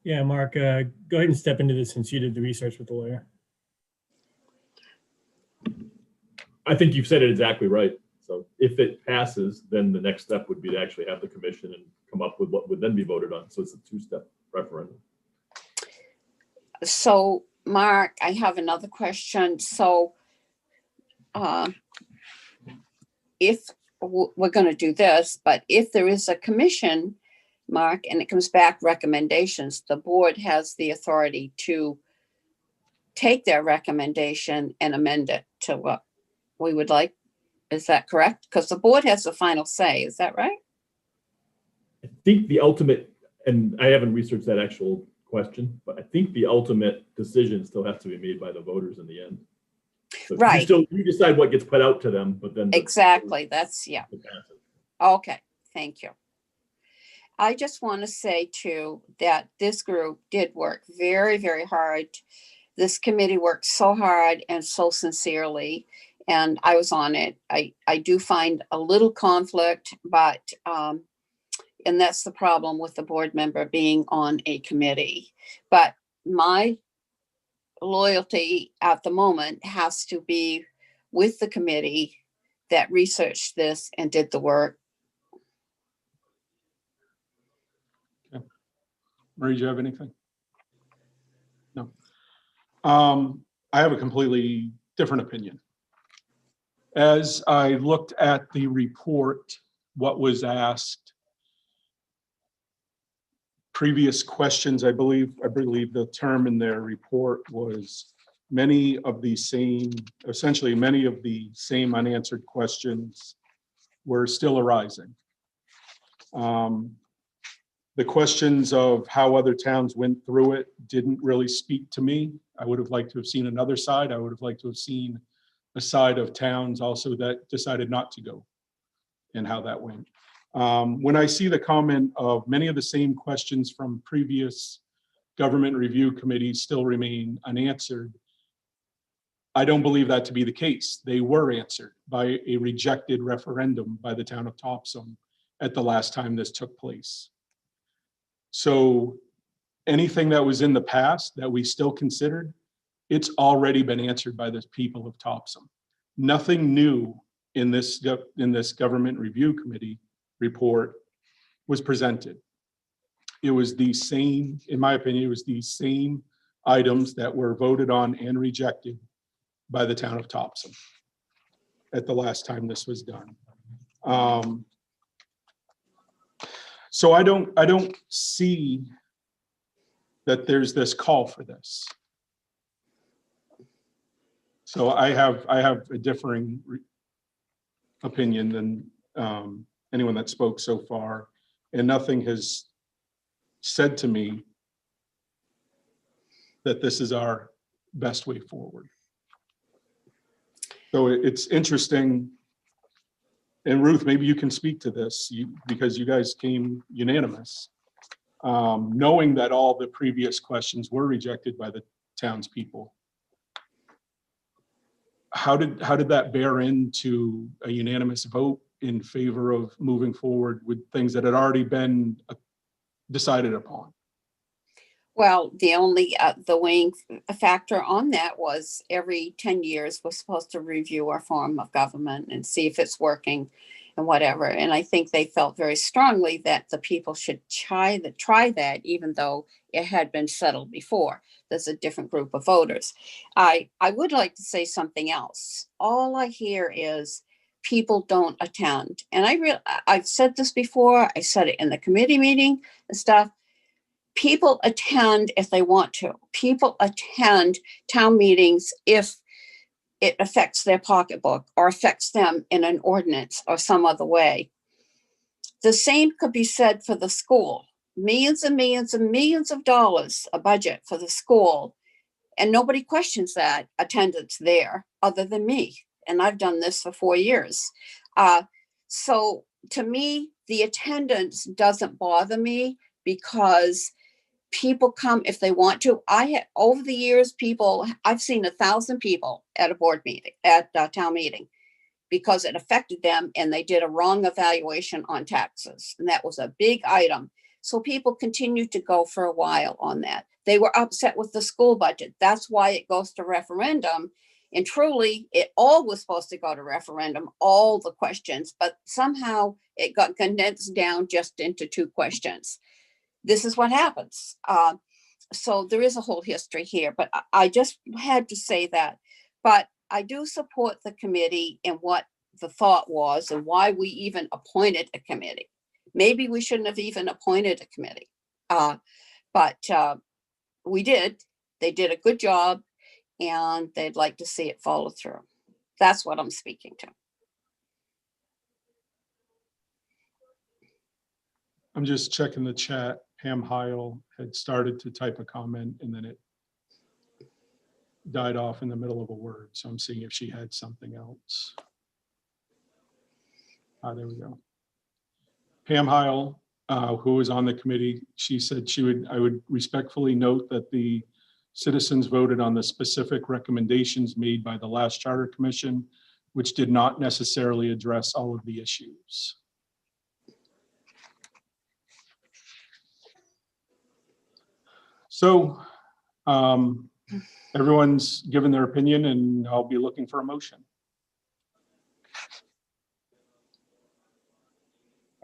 Yeah, Mark, go ahead and step into this since you did the research with the lawyer. I think you've said it exactly right. So if it passes, then the next step would be to actually have the commission and come up with what would then be voted on. So it's a two-step referendum. So, Mark, I have another question. So, if we're going to do this, but if there is a commission, Mark, and it comes back recommendations, the board has the authority to take their recommendation and amend it to what we would like. Is that correct? Because the board has the final say. Is that right? I think the ultimate, and I haven't researched that actual question, but I think the ultimate decision still has to be made by the voters in the end. So Right. You decide what gets put out to them, but then. Exactly. That's, yeah. Okay. Thank you. I just want to say too, that this group did work very, very hard. This committee worked so hard and so sincerely, and I was on it. I do find a little conflict, but, and that's the problem with the board member being on a committee. But my loyalty at the moment has to be with the committee that researched this and did the work. Marie, do you have anything? No. I have a completely different opinion. As I looked at the report, what was asked, previous questions, I believe the term in their report was essentially many of the same unanswered questions were still arising. The questions of how other towns went through it didn't really speak to me. I would have liked to have seen another side. I would have liked to have seen a side of towns also that decided not to go and how that went. When I see the comment of many of the same questions from previous government review committees still remain unanswered, I don't believe that to be the case. They were answered by a rejected referendum by the town of Topsom at the last time this took place. So anything that was in the past that we still considered, it's already been answered by the people of Topsom. Nothing new in this government review committee report was presented. It was the same, in my opinion, it was the same items that were voted on and rejected by the town of Topsom at the last time this was done. So I don't see that there's this call for this. So I have a differing opinion than anyone that spoke so far, and nothing has said to me that this is our best way forward. So it's interesting, and Ruth, maybe you can speak to this because you guys came unanimous, knowing that all the previous questions were rejected by the townspeople. How did that bear into a unanimous vote in favor of moving forward with things that had already been decided upon? Well, the only, the weighing factor on that was every 10 years, we're supposed to review our form of government and see if it's working and whatever. And I think they felt very strongly that the people should try that, even though it had been settled before. There's a different group of voters. I would like to say something else. All I hear is people don't attend. And I've said this before. I said it in the committee meeting and stuff. People attend if they want to. People attend town meetings if it affects their pocketbook or affects them in an ordinance or some other way. The same could be said for the school. Millions and millions and millions of dollars a budget for the school. And nobody questions that attendance there other than me. And I've done this for 4 years. So to me, the attendance doesn't bother me because people come if they want to. Over the years, I've seen 1,000 people at a board meeting, at a town meeting, because it affected them and they did a wrong evaluation on taxes. And that was a big item. So people continued to go for a while on that. They were upset with the school budget. That's why it goes to referendum. And truly, it all was supposed to go to referendum, all the questions, but somehow it got condensed down just into 2 questions. This is what happens. So there is a whole history here, but I just had to say that. But I do support the committee and what the thought was and why we even appointed a committee. Maybe we shouldn't have even appointed a committee, but we did. They did a good job and they'd like to see it follow through. That's what I'm speaking to. I'm just checking the chat. Pam Heil had started to type a comment and then it died off in the middle of a word. So I'm seeing if she had something else. There we go. Pam Heil, who was on the committee, she said I would respectfully note that the citizens voted on the specific recommendations made by the last Charter Commission, which did not necessarily address all of the issues. So everyone's given their opinion and I'll be looking for a motion.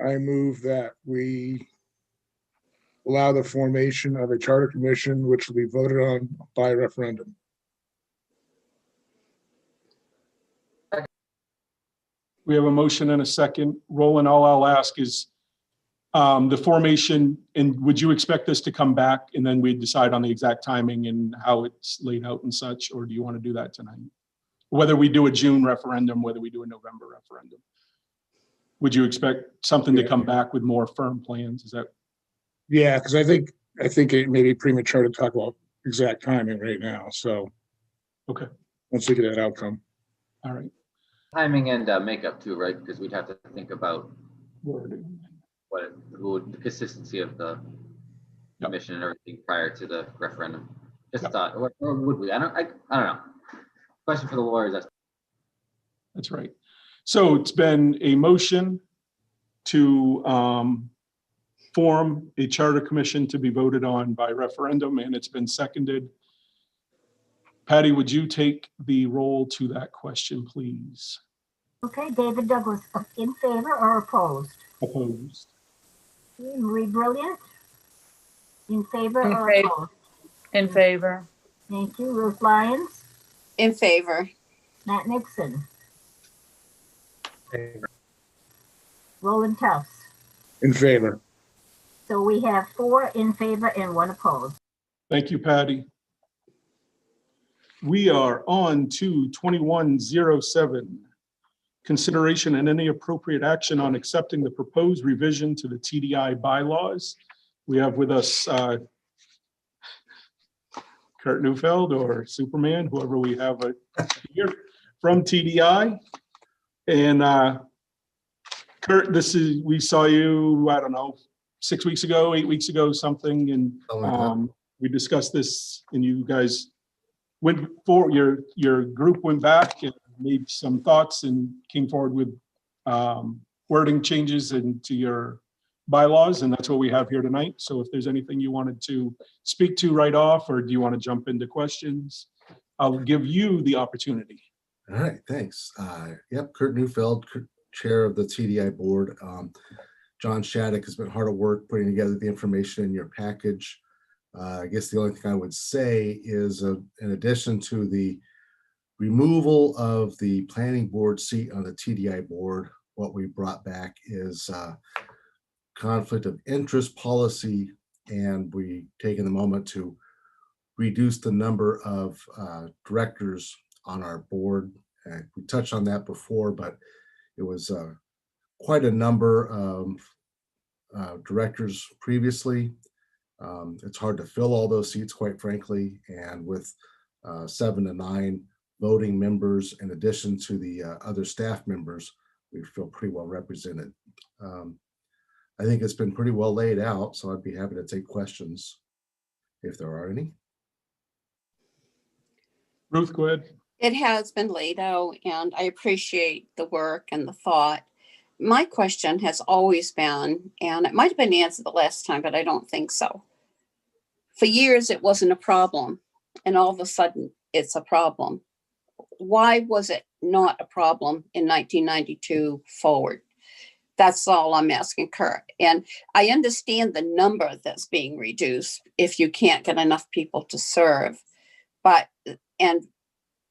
I move that we allow the formation of a charter commission, which will be voted on by referendum. We have a motion and a second. Roland, all I'll ask is the formation, and would you expect this to come back and then we'd decide on the exact timing and how it's laid out and such, or do you want to do that tonight? Whether we do a June referendum, whether we do a November referendum. Would you expect something to come back with more firm plans? Is that? Yeah, because I think it may be premature to talk about exact timing right now. So, Okay. Once we get that outcome. All right. Timing and makeup too, right? Because we'd have to think about Wording. the consistency of the commission and everything prior to the referendum. Just thought, or would we? I don't know. Question for the lawyers. That's right. So it's been a motion to form a charter commission to be voted on by referendum, and it's been seconded. Patty, would you take the roll to that question, please? Okay, David Douglas, in favor or opposed? Opposed. Marie Brilliant, in favor In or favor. opposed? In favor. Thank you. Ruth Lyons, In favor. Matt Nixon. Roland Tufts. In favor. So we have 4 in favor and 1 opposed. Thank you, Patty. We are on to 2107. Consideration and any appropriate action on accepting the proposed revision to the TDI bylaws. We have with us Kurt Neufeld or Superman, whoever we have here from TDI. And Kurt, we saw you, I don't know, 6 weeks ago, 8 weeks ago, something, and we discussed this, and you guys went forward. Your group went back and made some thoughts and came forward with wording changes into your bylaws, and that's what we have here tonight. So if there's anything you wanted to speak to right off, or do you want to jump into questions, I'll give you the opportunity. All right, thanks. Yep, Kurt Neufeld, Chair of the TDI Board. John Shattuck has been hard at work putting together the information in your package. I guess the only thing I would say is, in addition to the removal of the planning board seat on the TDI board, what we brought back is conflict of interest policy, and we taken the moment to reduce the number of directors on our board. We touched on that before, but it was quite a number of directors previously. It's hard to fill all those seats, quite frankly, and with 7 to 9 voting members, in addition to the other staff members, we feel pretty well represented. I think it's been pretty well laid out, so I'd be happy to take questions if there are any. Ruth, go ahead. It has been laid out, and I appreciate the work and the thought. My question has always been, and it might have been answered the last time, but I don't think so. For years, it wasn't a problem, and all of a sudden, it's a problem. Why was it not a problem in 1992 forward? That's all I'm asking, Kurt. And I understand the number that's being reduced if you can't get enough people to serve.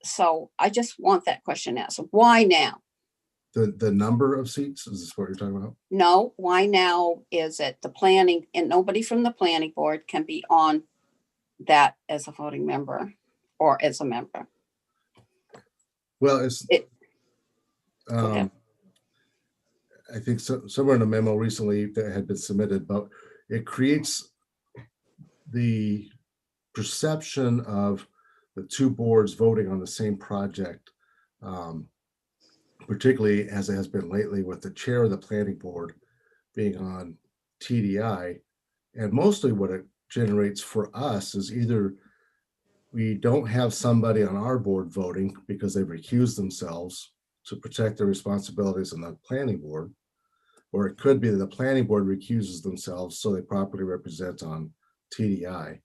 So I just want that question answered. Why now? The number of seats, is this what you're talking about? No, why now is it the planning, and nobody from the planning board can be on that as a voting member or as a member? Well, Okay. I think somewhere in a memo recently that had been submitted, but it creates the perception of the two boards voting on the same project, particularly as it has been lately with the chair of the planning board being on TDI. And mostly what it generates for us is either we don't have somebody on our board voting because they've recused themselves to protect their responsibilities on the planning board, or it could be that the planning board recuses themselves so they properly represent on TDI.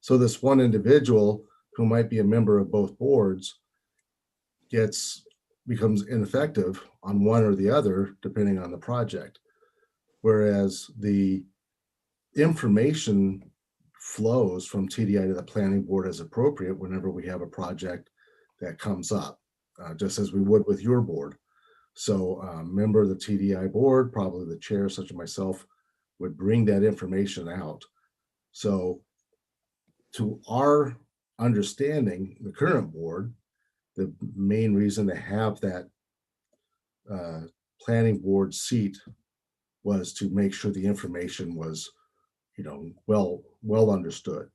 So this one individual who might be a member of both boards becomes ineffective on one or the other, depending on the project. Whereas the information flows from TDI to the planning board as appropriate whenever we have a project that comes up, just as we would with your board. So a member of the TDI board, probably the chair, such as myself, would bring that information out. So to our understanding, the current board, the main reason to have that planning board seat was to make sure the information was, well understood.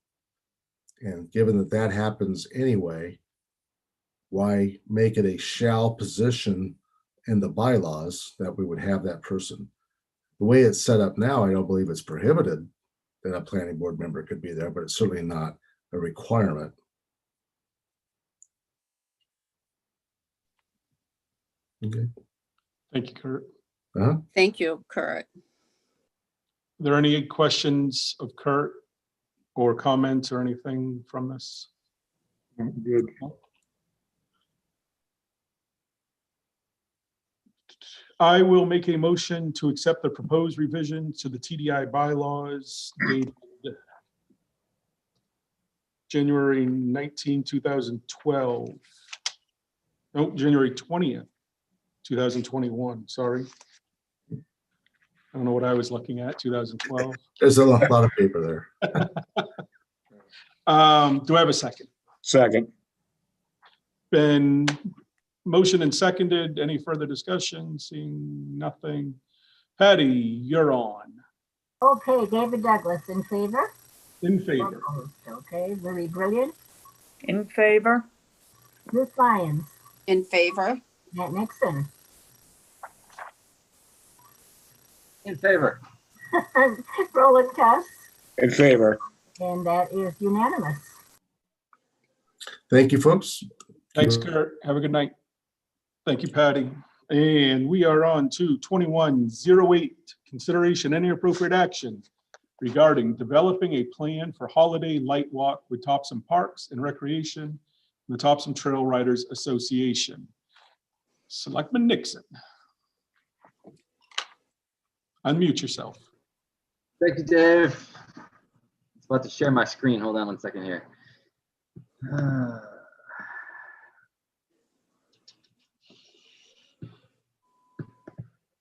And given that that happens anyway, why make it a shall position in the bylaws that we would have that person? The way it's set up now, I don't believe it's prohibited that a planning board member could be there, but it's certainly not a requirement. Okay. Thank you, Kurt. Thank you, Kurt. Are there any questions of Kurt or comments or anything from this? Good. I will make a motion to accept the proposed revision to the TDI bylaws dated January 19, 2012. No, January 20th, 2021, sorry. I don't know what I was looking at, 2012. There's a lot of paper there. Do I have a second? Second. Been motion and seconded. Any further discussion? Seeing nothing. Patty, you're on. Okay, David Douglas, in favor? In favor. Opposed? Okay, Marie Brilliant, In favor? Ruth Lyons, In favor? Matt Nixon, In favor. Roland Tuss, In favor. and that is unanimous. Thank you, folks. Thanks, Kurt. Have a good night. Thank you, Patty. And we are on to 2108, consideration, any appropriate action regarding developing a plan for holiday light walk with Topsom Parks and Recreation, and the Topsom Trail Riders Association. Selectman Nixon. Unmute yourself. Thank you, Dave. I'm about to share my screen. Hold on one second here.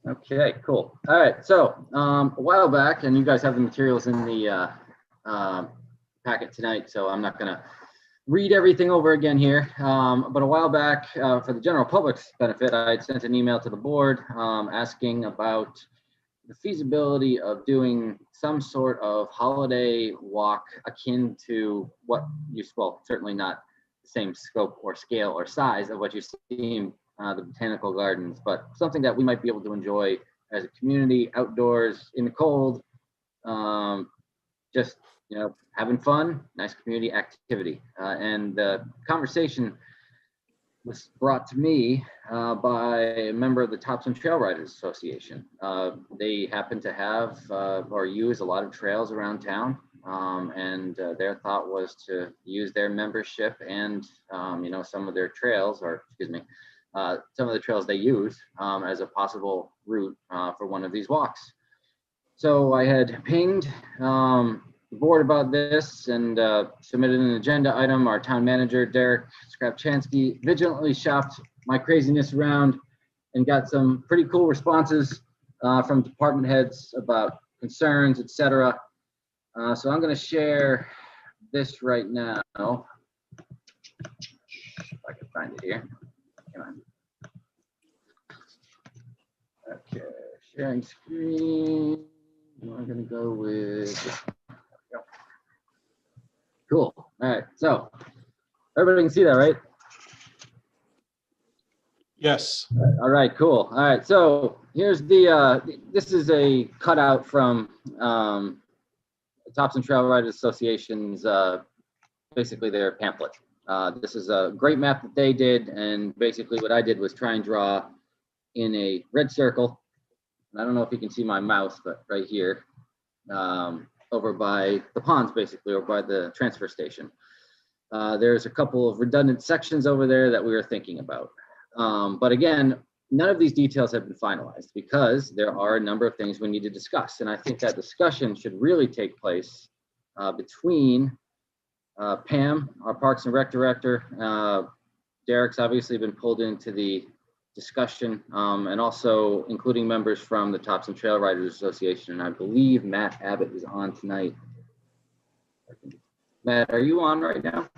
Okay, cool. All right, so a while back, and you guys have the materials in the packet tonight, so I'm not gonna read everything over again here. But a while back, for the general public's benefit, I had sent an email to the board asking about the feasibility of doing some sort of holiday walk akin to what you, well, certainly not the same scope or scale or size of what you see in the botanical gardens, but something that we might be able to enjoy as a community outdoors in the cold, just, you know, having fun, nice community activity. And the conversation was brought to me by a member of the Topsom Trail Riders Association. They happen to have or use a lot of trails around town, and their thought was to use their membership and you know, some of their trails, or excuse me, some of the trails they use as a possible route for one of these walks. So I had pinged the board about this and submitted an agenda item. Our town manager, Derek Skrapchansky, vigilantly shopped my craziness around and got some pretty cool responses from department heads about concerns, etc. So I'm going to share this right now. If I can find it here. Come on. Okay, sharing screen. I'm going to go with. Cool. All right. So everybody can see that, right? Yes. All right. Cool. All right. So here's the. This is a cutout from Topsom Trail Riders Association's, basically their pamphlet. This is a great map that they did, and basically what I did was try and draw in a red circle. I don't know if you can see my mouse, but right here. Over by the ponds, basically, or by the transfer station. There's a couple of redundant sections over there that we were thinking about. But again, none of these details have been finalized because there are a number of things we need to discuss. And I think that discussion should really take place between Pam, our Parks and Rec Director. Derek's obviously been pulled into the discussion, and also including members from the Topsom Trail Riders Association. And I believe Matt Abbott is on tonight. Matt, are you on right now?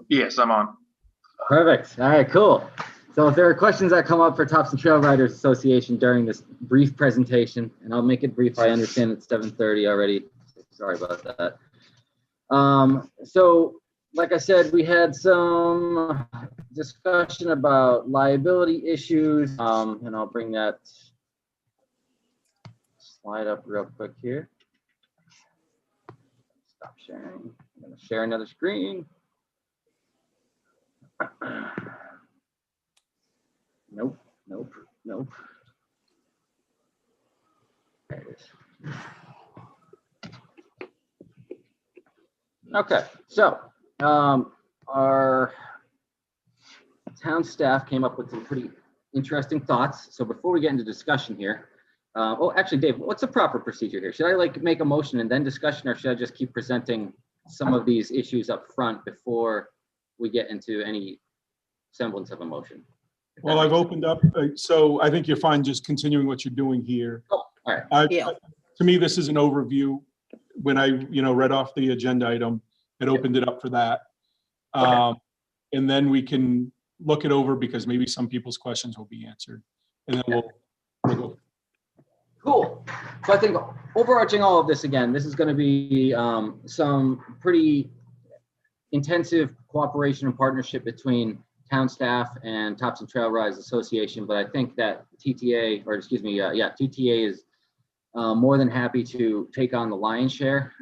Yes, I'm on. Perfect. All right, cool. So if there are questions that come up for Topsom Trail Riders Association during this brief presentation, and I'll make it brief, I understand it's 7:30 already. Sorry about that. So like I said, we had some discussion about liability issues, and I'll bring that slide up real quick here. Stop sharing. I'm going to share another screen. Nope, nope, nope. There it is. Okay, so our town staff came up with some pretty interesting thoughts. So before we get into discussion here, oh, actually, Dave, what's the proper procedure here? Should I like make a motion and then discussion, or should I just keep presenting some of these issues up front before we get into any semblance of a motion? Well, I've opened up, so I think you're fine just continuing what you're doing here. Oh, all right. Yeah. To me, this is an overview. When I, read off the agenda item, it opened it up for that. Okay. And then we can look it over because maybe some people's questions will be answered. And then we'll go. Cool. So I think overarching all of this, again, this is going to be some pretty intensive cooperation and partnership between town staff and Topsom Trail Riders Association. But I think that TTA, or excuse me, TTA is more than happy to take on the lion's share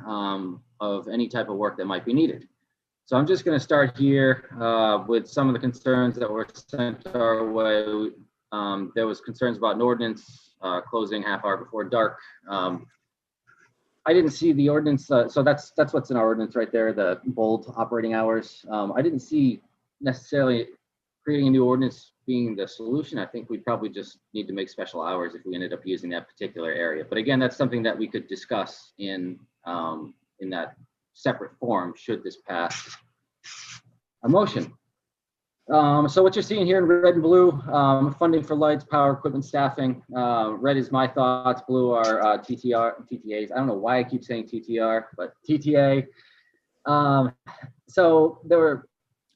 of any type of work that might be needed. So I'm just going to start here with some of the concerns that were sent our way. There was concerns about an ordinance closing half hour before dark. I didn't see the ordinance, so that's what's in our ordinance right there, the bold operating hours. I didn't see necessarily creating a new ordinance being the solution. I think we probably just need to make special hours if we ended up using that particular area. But again, that's something that we could discuss in that separate form should this pass a motion. So what you're seeing here in red and blue, funding for lights, power, equipment, staffing. Red is my thoughts, blue are TTAs. I don't know why I keep saying TTR, but TTA. So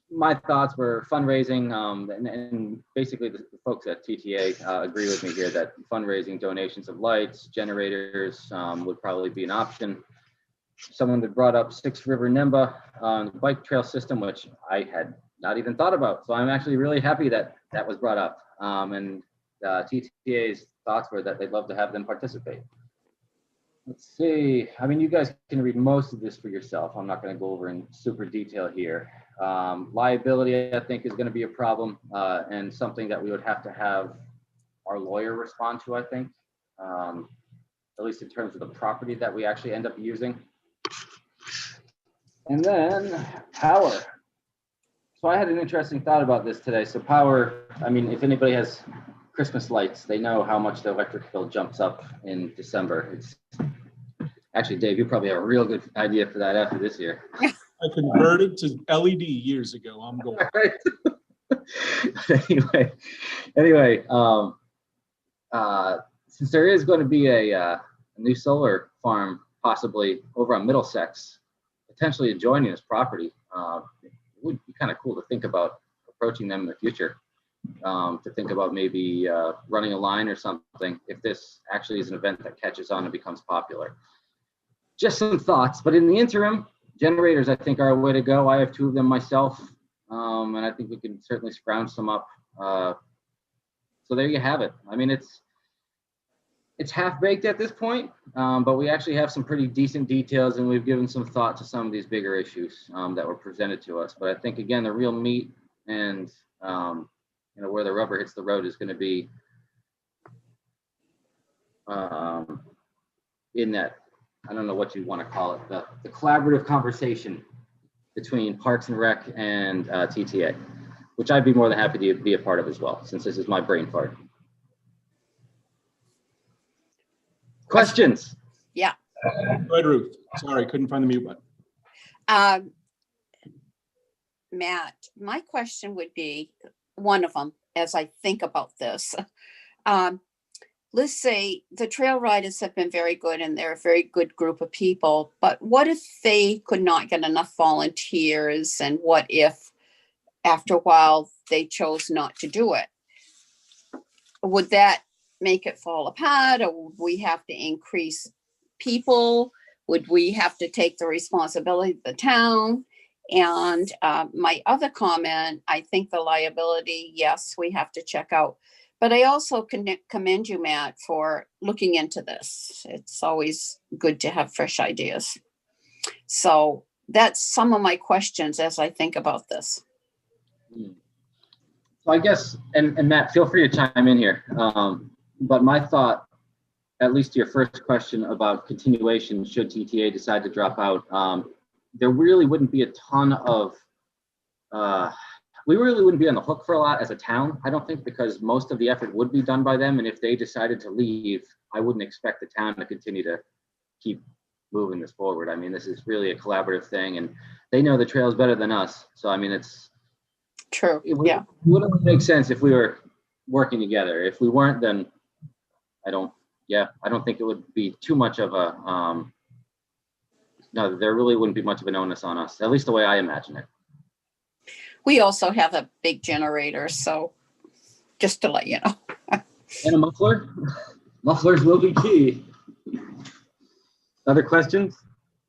my thoughts were fundraising, and basically the folks at TTA agree with me here that fundraising, donations of lights, generators would probably be an option. Someone that brought up Six River NEMBA, the bike trail system, which I had not even thought about. So I'm actually really happy that that was brought up. And TTA's thoughts were that they'd love to have them participate. Let's see. I mean, you guys can read most of this for yourself. I'm not going to go over in super detail here. Liability, I think, is going to be a problem and something that we would have to have our lawyer respond to, I think, at least in terms of the property that we actually end up using. And then power. So I had an interesting thought about this today. So power, I mean, if anybody has Christmas lights, they know how much the electric bill jumps up in December. It's actually, Dave, you probably have a real good idea for that after this year. I converted to LED years ago. I'm going. anyway, since there is going to be a new solar farm possibly over on Middlesex, potentially adjoining this property, it would be kind of cool to think about approaching them in the future, to think about maybe running a line or something if this actually is an event that catches on and becomes popular. Just some thoughts, but in the interim, generators I think are a way to go. I have 2 of them myself, and I think we can certainly scrounge some up. So there you have it. I mean, it's half baked at this point, but we actually have some pretty decent details, and we've given some thought to some of these bigger issues that were presented to us. But I think, again, the real meat and where the rubber hits the road is going to be in that, I don't know what you want to call it, the collaborative conversation between Parks and Rec and TTA, which I'd be more than happy to be a part of as well, since this is my brain fart. Questions? Yeah. Go ahead, Ruth. Sorry, couldn't find the mute button. Matt, my question would be, one of them, as I think about this, let's say the trail riders have been very good and they're a very good group of people, but what if they could not get enough volunteers, and what if after a while they chose not to do it? Would that make it fall apart, or would we have to increase people? Would we have to take the responsibility of the town? And my other comment, I think the liability, yes, we have to check out. But I also commend you, Matt, for looking into this. It's always good to have fresh ideas. So that's some of my questions as I think about this. So I guess, and Matt, feel free to chime in here. But my thought, at least to your first question about continuation, should TTA decide to drop out, there really wouldn't be a ton of, we really wouldn't be on the hook for a lot as a town, I don't think, because most of the effort would be done by them. And if they decided to leave, I wouldn't expect the town to continue to keep moving this forward. I mean, this is really a collaborative thing, and they know the trails better than us. So, I mean, it's true. It yeah. Wouldn't make sense if we were working together. If we weren't, then I don't think it would be too much of a, no, there really wouldn't be much of an onus on us, at least the way I imagine it. We also have a big generator, so just to let you know. And a muffler. Mufflers will be key. Other questions?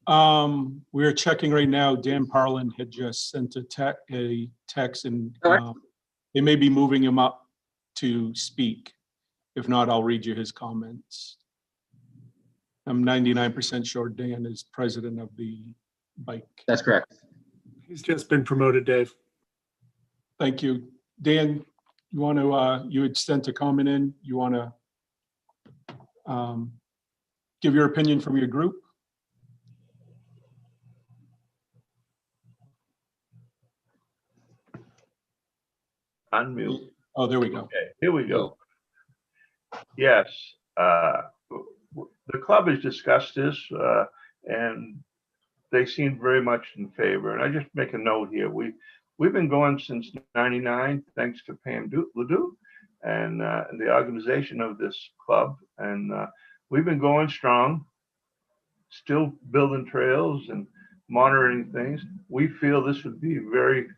We're checking right now. Dan Parlin had just sent a text, and they may be moving him up to speak. If not, I'll read you his comments. I'm 99% sure Dan is president of the bike. That's correct. He's just been promoted, Dave. Thank you. Dan, you want to, you had sent a comment in, you want to give your opinion from your group? Unmute. Oh, there we go. Okay, here we go. Yes, the club has discussed this, and they seem very much in favor. And I just make a note here. We've been going since '99, thanks to Pam Ledoux and the organization of this club. And we've been going strong, still building trails and monitoring things. We feel this would be a very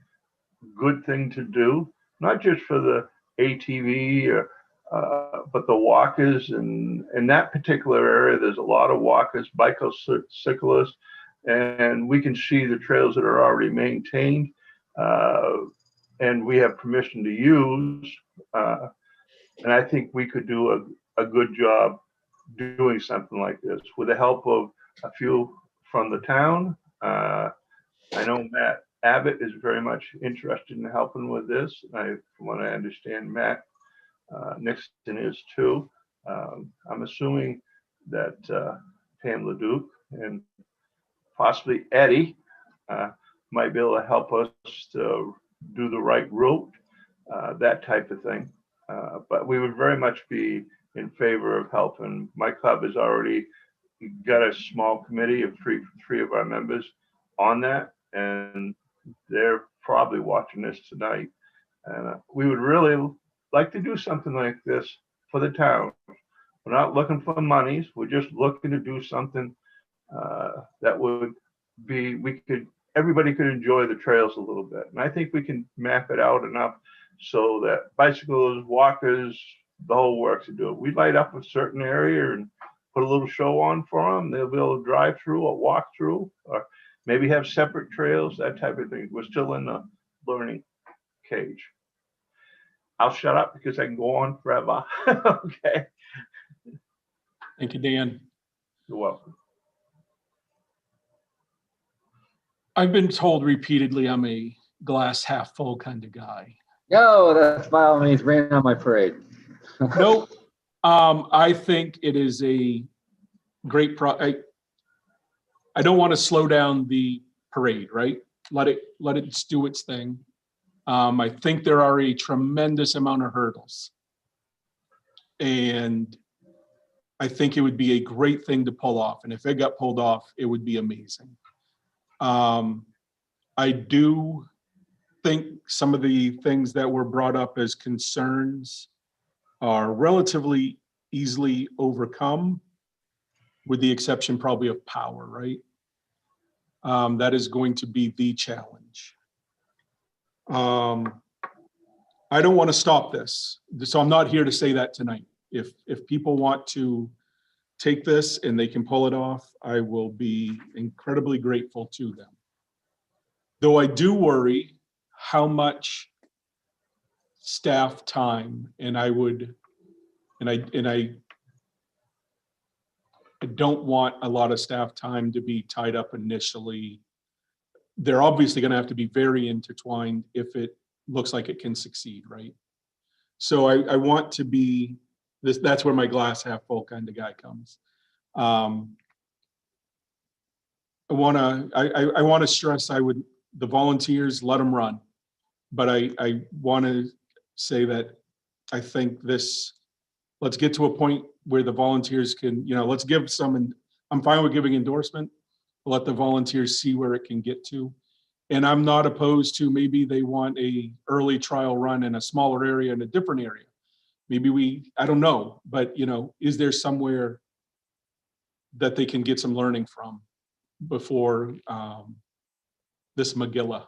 good thing to do, not just for the ATV or but the walkers, and in that particular area, there's a lot of walkers, bicyclists, and we can see the trails that are already maintained, and we have permission to use. And I think we could do a good job doing something like this with the help of a few from the town. I know Matt Abbott is very much interested in helping with this. From what I understand, Matt Nixon is too. I'm assuming that Pam Leduc and possibly Eddie might be able to help us to do the right route, that type of thing. But we would very much be in favor of helping. My club has already got a small committee of three of our members on that, and they're probably watching this tonight. And we would really like to do something like this for the town. We're not looking for monies. We're just looking to do something that would be, everybody could enjoy the trails a little bit. And I think we can map it out enough so that bicyclists, walkers, the whole works to do it. We light up a certain area and put a little show on for them. They'll be able to drive through or walk through, or maybe have separate trails, that type of thing. We're still in the learning cage. I'll shut up because I can go on forever. Okay. Thank you, Dan. You're welcome. I've been told repeatedly I'm a glass half full kind of guy. No, that's by all means, rain on my parade. Nope. I think it is a great I don't want to slow down the parade, right? Let it do its thing. I think there are a tremendous amount of hurdles. And I think it would be a great thing to pull off. And if it got pulled off, it would be amazing. I do think some of the things that were brought up as concerns are relatively easily overcome, with the exception probably of power, right? That is going to be the challenge. I don't want to stop this, so I'm not here to say that tonight. If people want to take this and they can pull it off, I will be incredibly grateful to them. Though I do worry how much staff time, and I don't want a lot of staff time to be tied up initially. They're obviously going to have to be very intertwined if it looks like it can succeed, right? So I want to be this. That's where my glass half full kind of guy comes. I want to stress the volunteers, let them run, but I want to say that I think let's get to a point where the volunteers can, let's give some, and I'm fine with giving endorsement, let the volunteers see where it can get to. And I'm not opposed to, maybe they want a early trial run in a smaller area, in a different area. Maybe I don't know, but is there somewhere that they can get some learning from before this Megillah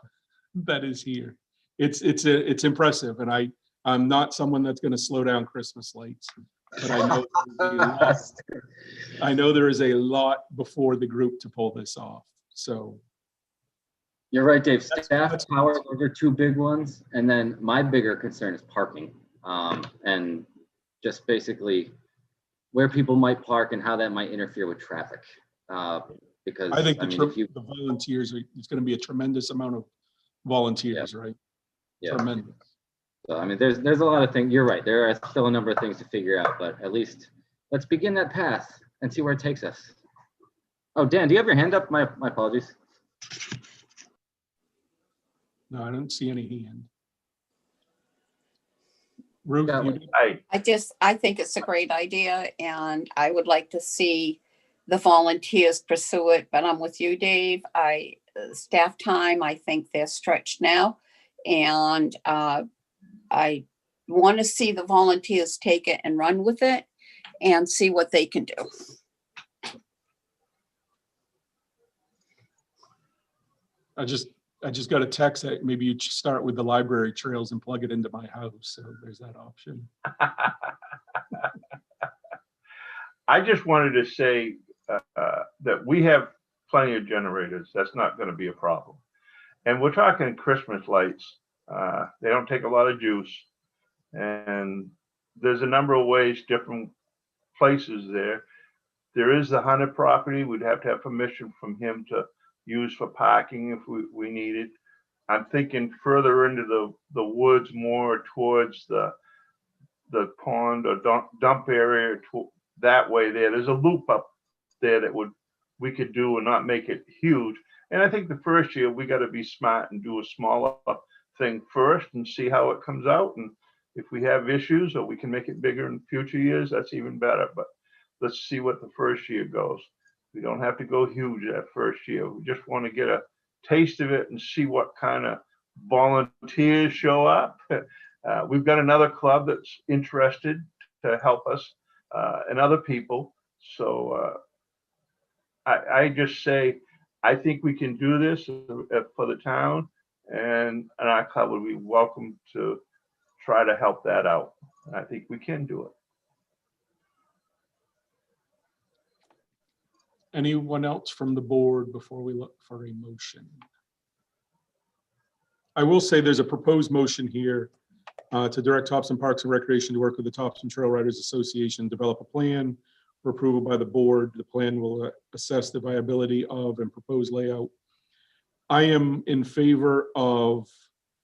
that is here? It's impressive, and I'm not someone that's going to slow down Christmas lights, but I know there is a lot before the group to pull this off. So you're right, Dave. Staff, power, those are two big ones, and then my bigger concern is parking, and just basically where people might park and how that might interfere with traffic. Because I think the volunteers it's going to be a tremendous amount of volunteers, right? Yeah. Tremendous. So, I mean, there's a lot of things. You're right. There are still a number of things to figure out, but at least let's begin that path and see where it takes us. Oh, Dan, do you have your hand up? My apologies. No, I don't see any hand. Ruth, Got you one. do? I think it's a great idea and I would like to see the volunteers pursue it, but I'm with you, Dave. Staff time, I think they're stretched now. And I want to see the volunteers take it and run with it and see what they can do. I just got a text that maybe you should start with the library trails and plug it into my house. So there's that option. I just wanted to say that we have plenty of generators. That's not going to be a problem. And we're talking Christmas lights. They don't take a lot of juice. And there's a number of ways, different places there. There is the Hunter property. We'd have to have permission from him to use for parking if we needed. I'm thinking further into the woods, more towards the pond or dump area that way there. There's a loop up there that we could do and not make it huge. And I think the first year we got to be smart and do a smaller thing first and see how it comes out. And if we have issues or we can make it bigger in future years, that's even better. But let's see what the first year goes. We don't have to go huge that first year. We just want to get a taste of it and see what kind of volunteers show up. We've got another club that's interested to help us and other people. So I just say, I think we can do this for the town, and our club would be welcome to try to help that out. I think we can do it. Anyone else from the board before we look for a motion? I will say there's a proposed motion here to direct Thompson Parks and Recreation to work with the Thompson Trail Riders Association, develop a plan for approval by the board. The plan will assess the viability of and proposed layout. I am in favor of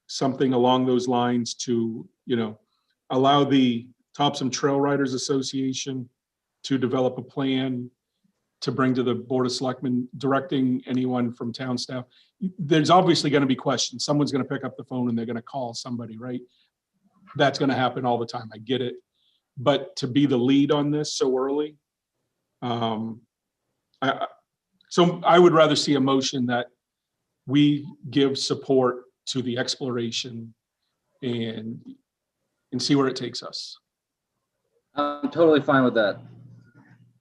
something along those lines to, allow the Thompson Trail Riders Association to develop a plan to bring to the Board of Selectmen, directing anyone from town staff. There's obviously going to be questions. Someone's going to pick up the phone and they're going to call somebody, right? That's going to happen all the time. I get it. But to be the lead on this so early, so I would rather see a motion that we give support to the exploration and see where it takes us. I'm totally fine with that.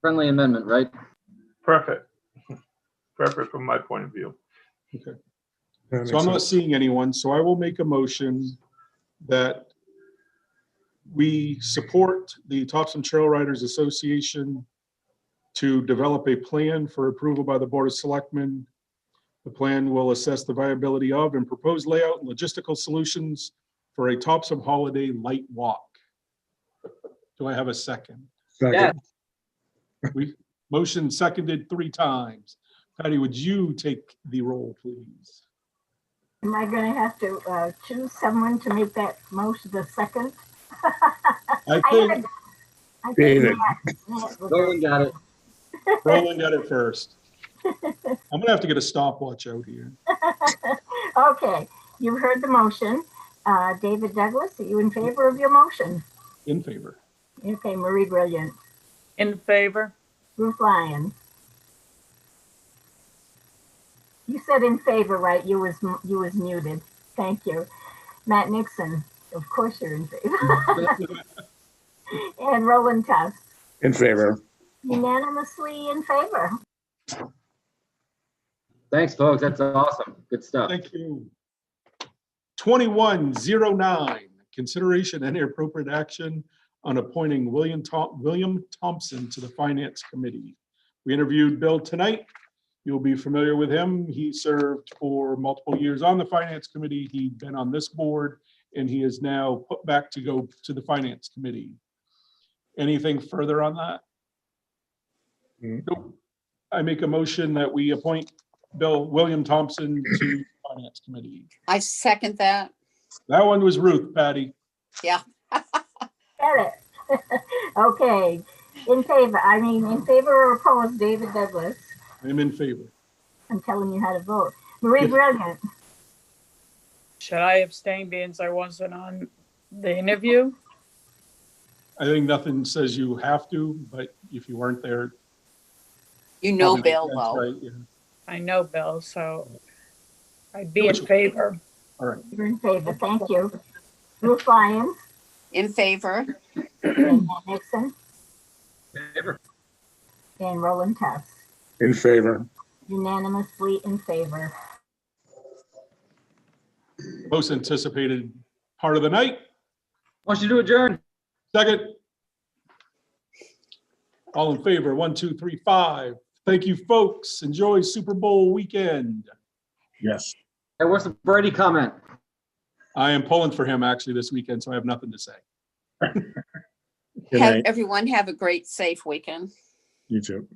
Friendly amendment, right? Perfect. Perfect from my point of view. Okay. That So makes I'm not sense. seeing anyone, so I will make a motion that we support the Thompson Trail Riders Association to develop a plan for approval by the Board of Selectmen. The plan will assess the viability of and propose layout and logistical solutions for a Thompson Holiday Light Walk. Do I have a second? Second. We motion seconded 3 times. Patty, would you take the roll, please? Am I going to have to choose someone to make that motion the second? I think I think David. Matt will Roland go. got it. Roland got it first. I'm gonna have to get a stopwatch out here. Okay, you've heard the motion. David Douglas, are you in favor of your motion? In favor. Okay, Marie Brilliant, In favor? Ruth Lyon. You said in favor, right? You was muted. Thank you. Matt Nixon, of course you're in favor. And Roland Tuss, In favor. unanimously in favor. Thanks, folks. That's awesome. Good stuff. Thank you. 2109, consideration and appropriate action on appointing William Thompson to the Finance Committee. We interviewed Bill tonight. You'll be familiar with him. He served for multiple years on the Finance Committee. He'd been on this board, and he is now put back to go to the Finance Committee. Anything further on that? Nope. I make a motion that we appoint William Thompson to the Finance Committee. I second that. That one was Ruth, Patty. Yeah. Get it? Okay, in favor or opposed, David Douglas? I'm in favor. I'm telling you how to vote. Marie Brilliant, Should I abstain being I wasn't on the interview? I think nothing says you have to, but if you weren't there. You know probably Bill, makes sense, though. right? Yeah. I know Bill, so I'd be in favor. All right. you're in favor, thank you. Bruce Lyons In favor. and Matt Nixon Favor. and Roland Tufts. In favor. Unanimously in favor. Most anticipated part of the night. Motion to adjourn. Second. All in favor, 1, 2, 3, 5. Thank you, folks. Enjoy Super Bowl weekend. Yes. Hey, what's the Brady comment? I am pulling for him actually this weekend, so I have nothing to say. Good night. Everyone have a great, safe weekend. You too.